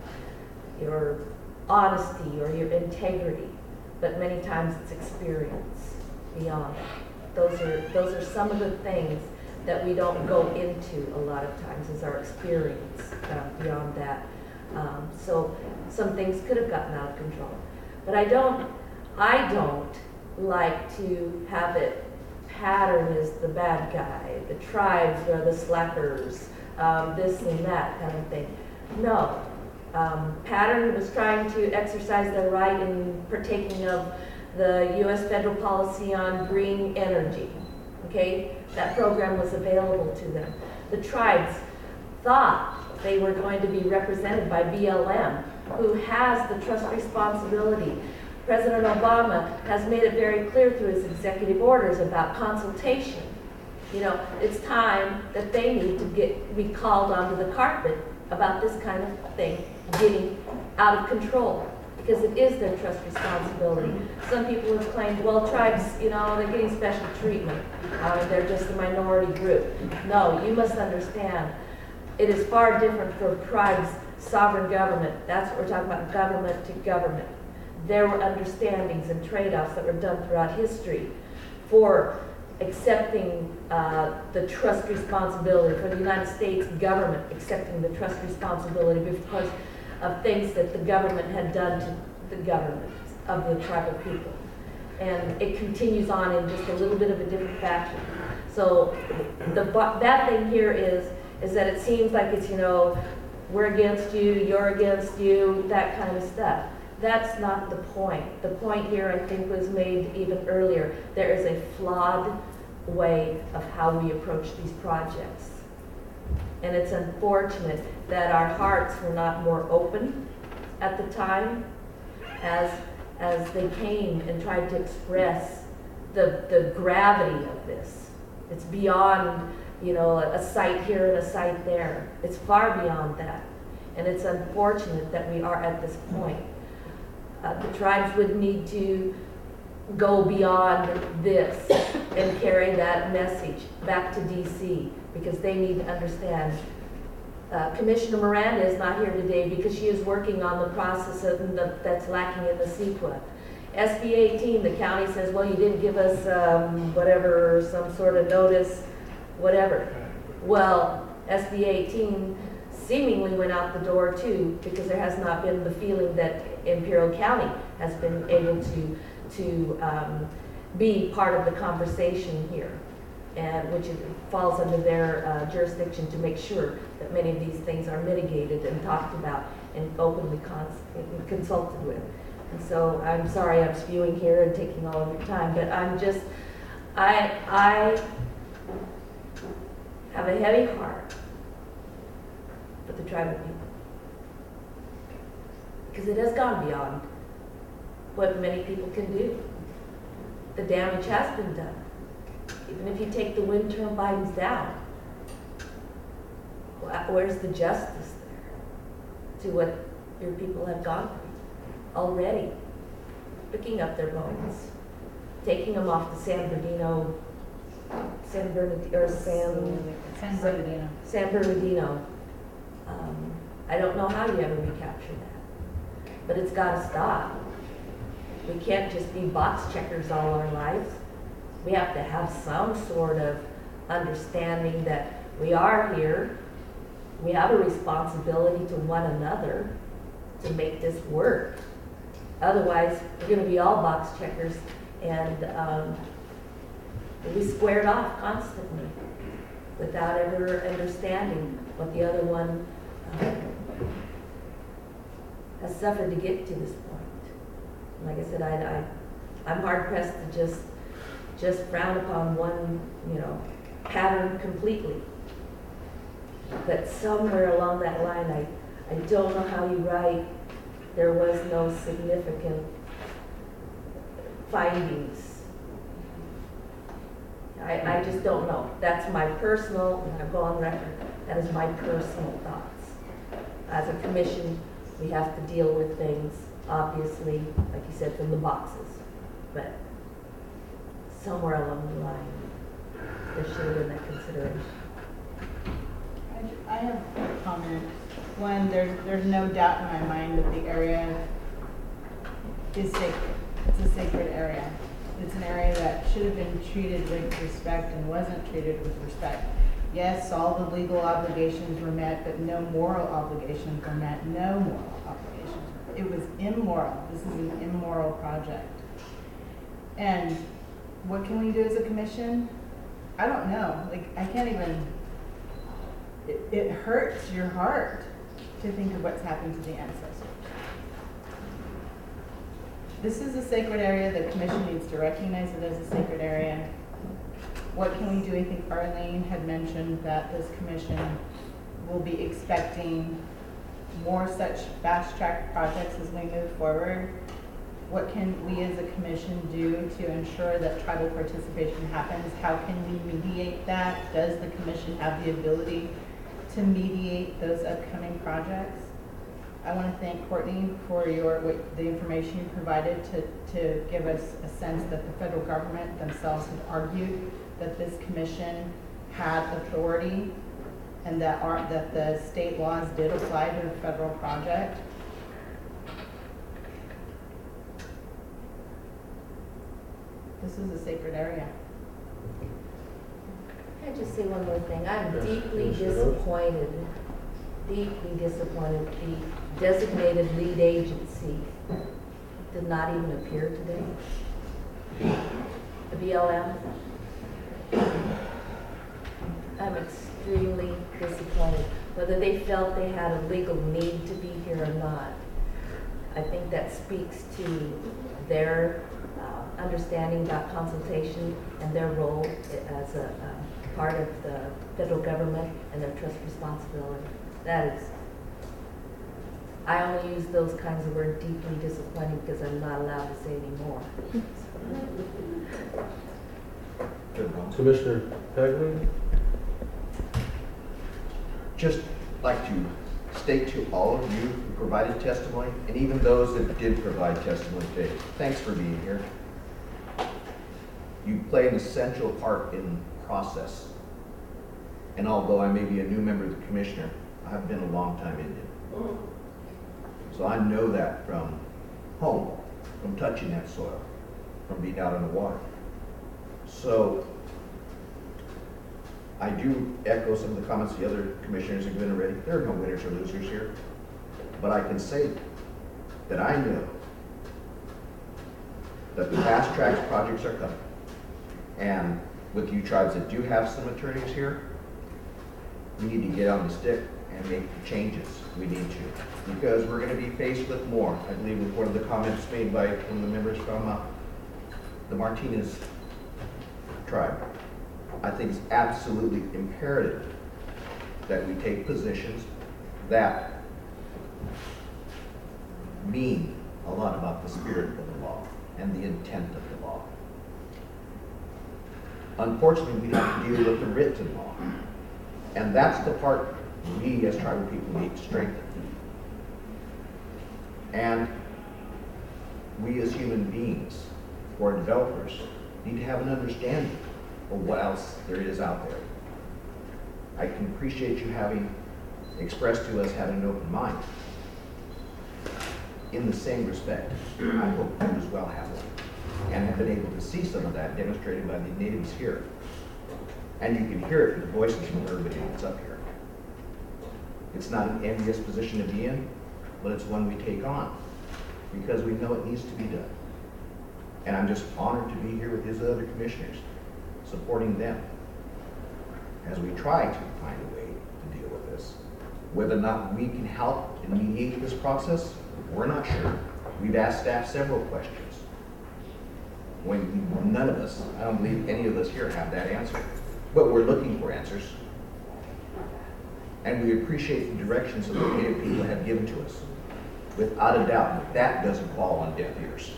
honesty or your integrity, but many times it's experience beyond that. Those are some of the things that we don't go into a lot of times, is our experience beyond that. So some things could have gotten out of control. But I don't like to have it Pattern is the bad guy, the tribes are the slackers, this and that kind of thing. No. Pattern was trying to exercise their right in partaking of the U.S. federal policy on green energy. Okay? That program was available to them. The tribes thought they were going to be represented by BLM, who has the trust responsibility. President Obama has made it very clear through his executive orders about consultation. It's time that they need to be called onto the carpet about this kind of thing getting out of control, because it is their trust responsibility. Some people have claimed, well, tribes, they're getting special treatment. They're just a minority group. No, you must understand, it is far different for tribes' sovereign government. That's what we're talking about, government to government. There were understandings and trade-offs that were done throughout history for accepting the trust responsibility, for the United States government accepting the trust responsibility because of things that the government had done to the government of the tribal people. And it continues on in just a little bit of a different fashion. So the bad thing here is that it seems like it's, we're against you, you're against you, that kind of stuff. That's not the point. The point here, I think, was made even earlier. There is a flawed way of how we approach these projects. And it's unfortunate that our hearts were not more open at the time as they came and tried to express the gravity of this. It's beyond, a site here and a site there. It's far beyond that. And it's unfortunate that we are at this point. The tribes would need to go beyond this and carry that message back to DC, because they need to understand. Commissioner Miranda is not here today because she is working on the process that's lacking in the CEQA. SB 18, the county says, well, you didn't give us some sort of notice, whatever. Well, SB 18 seemingly went out the door too, because there has not been the feeling that Imperial County has been able to be part of the conversation here, and which falls under their jurisdiction to make sure that many of these things are mitigated and talked about and openly consulted with. And so I'm sorry I'm spewing here and taking all of your time, but I have a heavy heart for the tribal people, because it has gone beyond what many people can do. The damage has been done. Even if you take the wind turbines down, where's the justice there? to what your people have gone through already. Picking up their bones, taking them off the San Bernardino. I don't know how you ever recapture that, but it's got to stop. We can't just be box checkers all our lives. We have to have some sort of understanding that we are here. We have a responsibility to one another to make this work. Otherwise, we're going to be all box checkers and we'll be squared off constantly without ever understanding what the other one has suffered to get to this point. Like I said, I'm hard pressed to just frown upon one, pattern completely. But somewhere along that line, I don't know how you write, there was no significant findings. I just don't know. That's my personal, and I'll go on record, that is my personal thoughts. As a commission, we have to deal with things, obviously, like you said, from the boxes. But somewhere along the line, there should have been that consideration. I have a comment. One, there's no doubt in my mind that the area is sacred. It's a sacred area. It's an area that should have been treated with respect and wasn't treated with respect. Yes, all the legal obligations were met, but no moral obligations were met. No moral obligations. It was immoral. This is an immoral project. And what can we do as a commission? I don't know. I can't even, it hurts your heart to think of what's happened to the ancestors. This is a sacred area. The commission needs to recognize it as a sacred area. What can we do? I think Arlene had mentioned that this commission will be expecting more such fast-track projects as we move forward. What can we as a commission do to ensure that tribal participation happens? How can we mediate that? Does the commission have the ability to mediate those upcoming projects? I want to thank Courtney for the information you provided to give us a sense that the federal government themselves had argued that this commission had authority and that the state laws did apply to the federal project. This is a sacred area. Can I just say one more thing? I'm Yes, deeply yes, disappointed. Deeply disappointed. The designated lead agency did not even appear today. The BLM. I'm extremely disappointed. Whether they felt they had a legal need to be here or not, I think that speaks to their understanding about consultation and their role as a part of the federal government and their trust responsibility. That is, I only use those kinds of words, deeply disappointing, because I'm not allowed to say any more. Commissioner Pegley? Just like to state to all of you who provided testimony, and even those that did provide testimony today, thanks for being here. You play an essential part in the process. And although I may be a new member of the commissioner, I've been a long-time Indian. So I know that from home, from touching that soil, from being out on the water. So I do echo some of the comments the other commissioners have given already. There are no winners or losers here. But I can say that I know that the fast track projects are coming. And with you tribes that do have some attorneys here, we need to get on the stick and make the changes we need to. Because we're going to be faced with more. I believe with one of the comments made by one of the members from the Martinez tribe. I think it's absolutely imperative that we take positions that mean a lot about the spirit of the law and the intent of the law. Unfortunately, we have to deal with the written law. And that's the part we as tribal people need to strengthen. And we as human beings, or developers, need to have an understanding of what else there is out there. I can appreciate you having expressed to us having an open mind. In the same respect, I hope you as well have one, and have been able to see some of that demonstrated by the natives here. And you can hear it in the voices from everybody that's up here. It's not an envious position to be in, but it's one we take on because we know it needs to be done. And I'm just honored to be here with his other commissioners, supporting them as we try to find a way to deal with this. Whether or not we can help and mediate this process, we're not sure. We've asked staff several questions. When none of us, I don't believe any of us here have that answer, but we're looking for answers. And we appreciate the directions that the Native people have given to us. Without a doubt, that doesn't fall on deaf ears.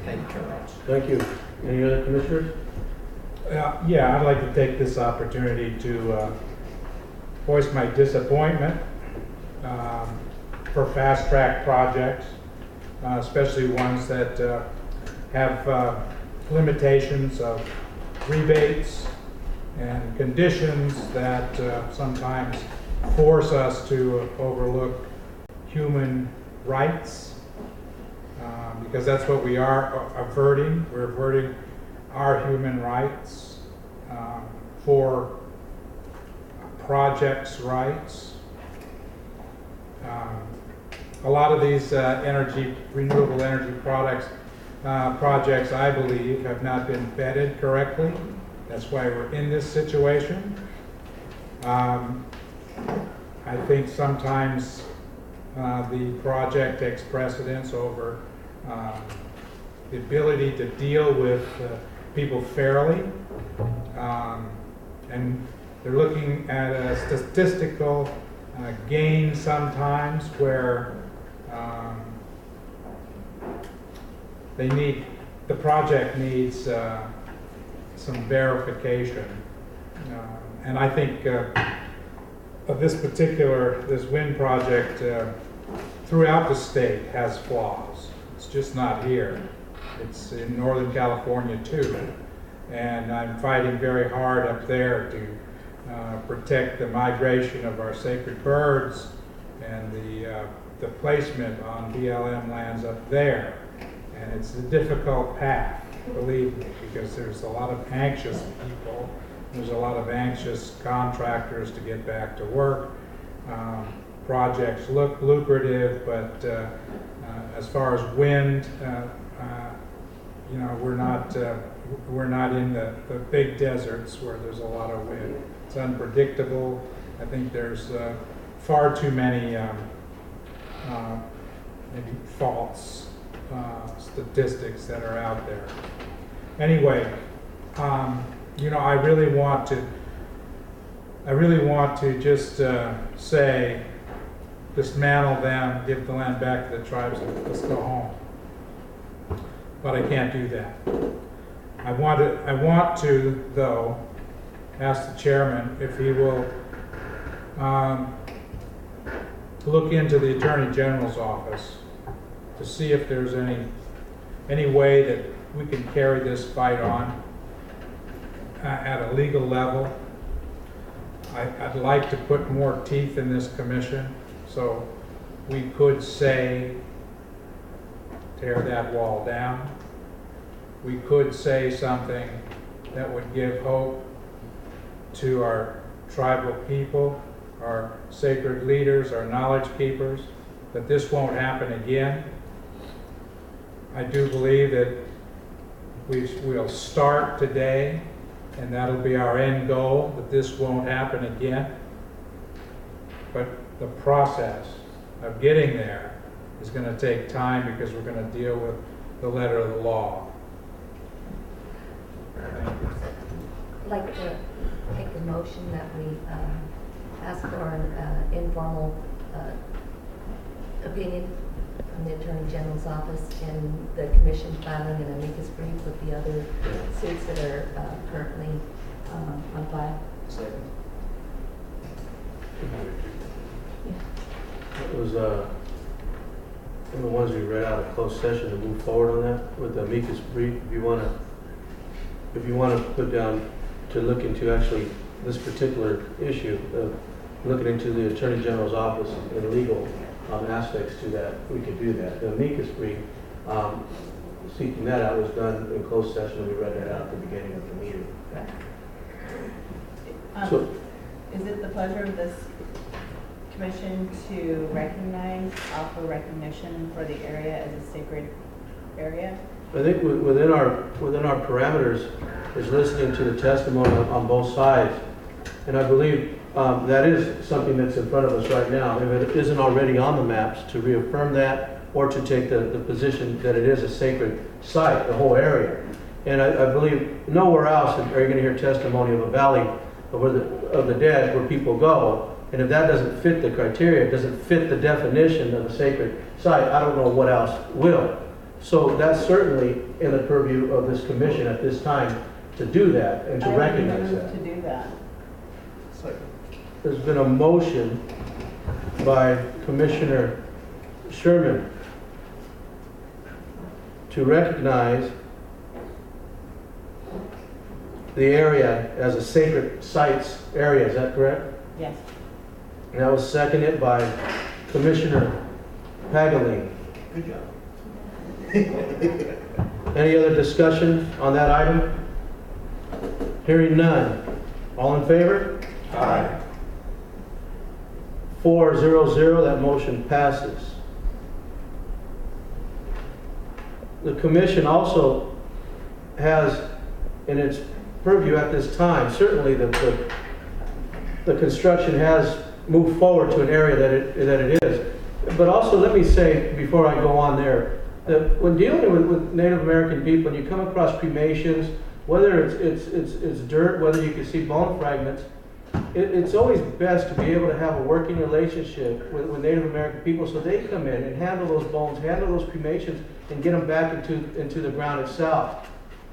Thank you, Chairman. Thank you. Any other commissioners? Yeah, I'd like to take this opportunity to voice my disappointment for fast-track projects, especially ones that have limitations of rebates and conditions that sometimes force us to overlook human rights, because that's what we are averting. We're averting our human rights for projects' rights. A lot of these renewable energy projects, I believe, have not been vetted correctly. That's why we're in this situation. I think sometimes the project takes precedence over the ability to deal with people fairly. And they're looking at a statistical gain sometimes where the project needs some verification. And I think of this wind project throughout the state has flaws. It's just not here. It's in Northern California too. And I'm fighting very hard up there to protect the migration of our sacred birds and the placement on BLM lands up there. And it's a difficult path, believe me, because there's a lot of anxious people. There's a lot of anxious contractors to get back to work. Projects look lucrative, but as far as wind, we're not in the big deserts where there's a lot of wind. It's unpredictable. I think there's far too many maybe false statistics that are out there. Anyway, I really want to just say, dismantle them, give the land back to the tribes, and let's go home. But I can't do that. I want to, though, ask the chairman if he will look into the Attorney General's office to see if there's any way that we can carry this fight on at a legal level. I'd like to put more teeth in this commission so we could say, tear that wall down. We could say something that would give hope to our tribal people, our sacred leaders, our knowledge keepers, that this won't happen again. I do believe that we'll start today, and that'll be our end goal, that this won't happen again. But the process of getting there is going to take time because we're going to deal with the letter of the law. I'd like to make a motion that we ask for an informal opinion from the Attorney General's office in the commission filing an amicus brief with the other suits that are currently on file. Second. was one of the ones we read out of closed session to move forward on that with the amicus brief. If you want to put down to look into actually this particular issue of looking into the Attorney General's office and legal aspects to that, we could do that. The amicus brief, seeking that out was done in closed session, and we read that out at the beginning of the meeting. So, Is it the pleasure of this commission to offer recognition for the area as a sacred area? I think within our parameters is listening to the testimony on both sides, and I believe that is something that's in front of us right now. If it isn't already on the maps, to reaffirm that or to take the position that it is a sacred site, the whole area. And I believe nowhere else are you going to hear testimony of a valley of the dead where people go. And if that doesn't fit the criteria, doesn't fit the definition of a sacred site, I don't know what else will. So that's certainly in the purview of this commission at this time to do that and to recognize that. To do that. There's been a motion by Commissioner Sherman to recognize the area as a sacred sites area. Is that correct? Yes. And that was seconded by Commissioner Pagaline. Good job. Any other discussion on that item? Hearing none. All in favor? Aye. 4-0-0, that motion passes. The commission also has in its purview at this time, certainly the construction has moved forward to an area that it is. But also let me say, before I go on there, that when dealing with Native American people, when you come across cremations, whether it's dirt, whether you can see bone fragments, it's always best to be able to have a working relationship with Native American people so they come in and handle those bones, handle those cremations, and get them back into the ground itself.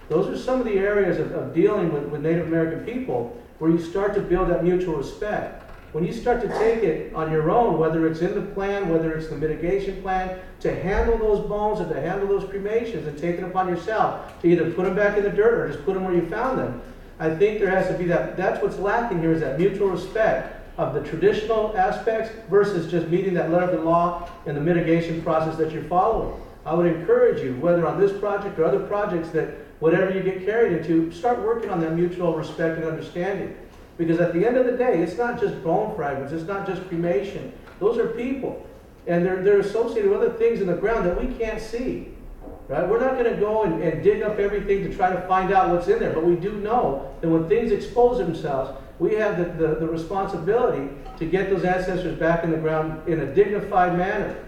Those are some of the areas of dealing with Native American people where you start to build that mutual respect. When you start to take it on your own, whether it's in the plan, whether it's the mitigation plan, to handle those bones and to handle those cremations and take it upon yourself to either put them back in the dirt or just put them where you found them, I think there has to be that's what's lacking here, is that mutual respect of the traditional aspects versus just meeting that letter of the law and the mitigation process that you're following. I would encourage you, whether on this project or other projects, that whatever you get carried into, start working on that mutual respect and understanding. Because at the end of the day, it's not just bone fragments, it's not just cremation. Those are people. And they're associated with other things in the ground that we can't see. Right? We're not going to go and dig up everything to try to find out what's in there, but we do know that when things expose themselves, we have the responsibility to get those ancestors back in the ground in a dignified manner.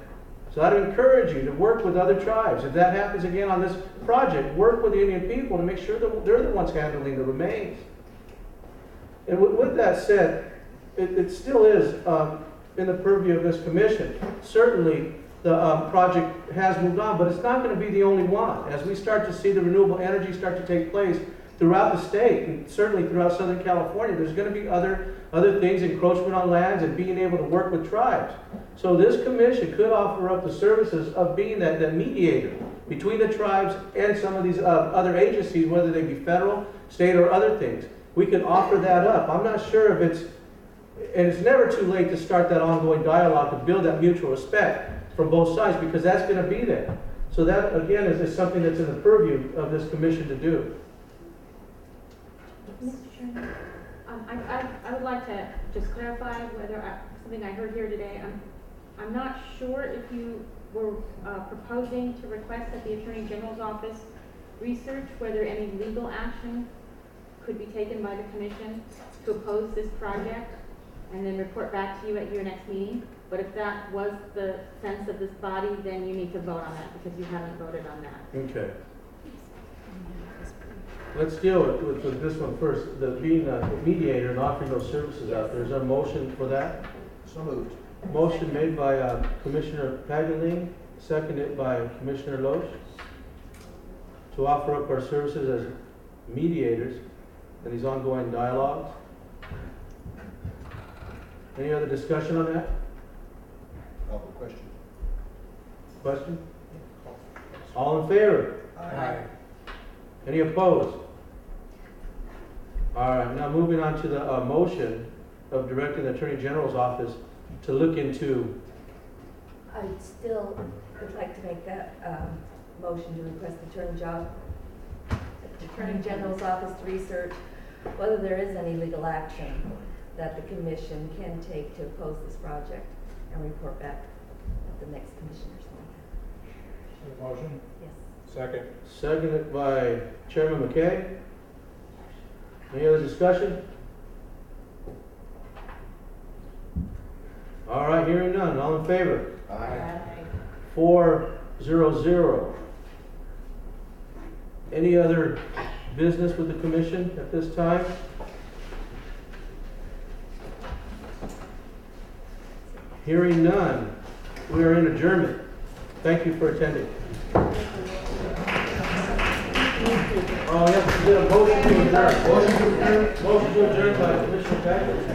So I'd encourage you to work with other tribes. If that happens again on this project, work with the Indian people to make sure that they're the ones handling the remains. And with that said, it still is in the purview of this commission. Certainly, the project has moved on, but it's not going to be the only one. As we start to see the renewable energy start to take place throughout the state, and certainly throughout Southern California, there's going to be other things, encroachment on lands and being able to work with tribes. So this commission could offer up the services of being that mediator between the tribes and some of these other agencies, whether they be federal, state, or other things. We could offer that up. I'm not sure if and it's never too late to start that ongoing dialogue to build that mutual respect from both sides, because that's going to be there. So that, again, is something that's in the purview of this commission to do. Mr. Chairman, I would like to just clarify whether something I heard here today. I'm not sure if you were proposing to request that the Attorney General's office research whether any legal action could be taken by the commission to oppose this project and then report back to you at your next meeting. But if that was the sense of this body, then you need to vote on that because you haven't voted on that. Okay. Let's deal with this one first. Being a mediator and offering those services out. There's a motion for that. So moved. Motion made by Commissioner Pagaline, seconded by Commissioner Loach, to offer up our services as mediators in these ongoing dialogues. Any other discussion on that? Call for question. Question? All in favor? Aye. Any opposed? All right, now moving on to the motion of directing the Attorney General's office to look into, I still would like to make that motion to request the Attorney General's office to research whether there is any legal action that the commission can take to oppose this project and report back at the next commissioners meeting. Motion? Yes. Second. seconded by Chairman McKay. Any other discussion? All right, hearing none, all in favor? Aye. 4-0-0. Any other business with the commission at this time? Hearing none, we are in adjournment. Thank you for attending. Oh, yeah, we did a motion to adjourn. Motion to adjourn by Commissioner Patrick.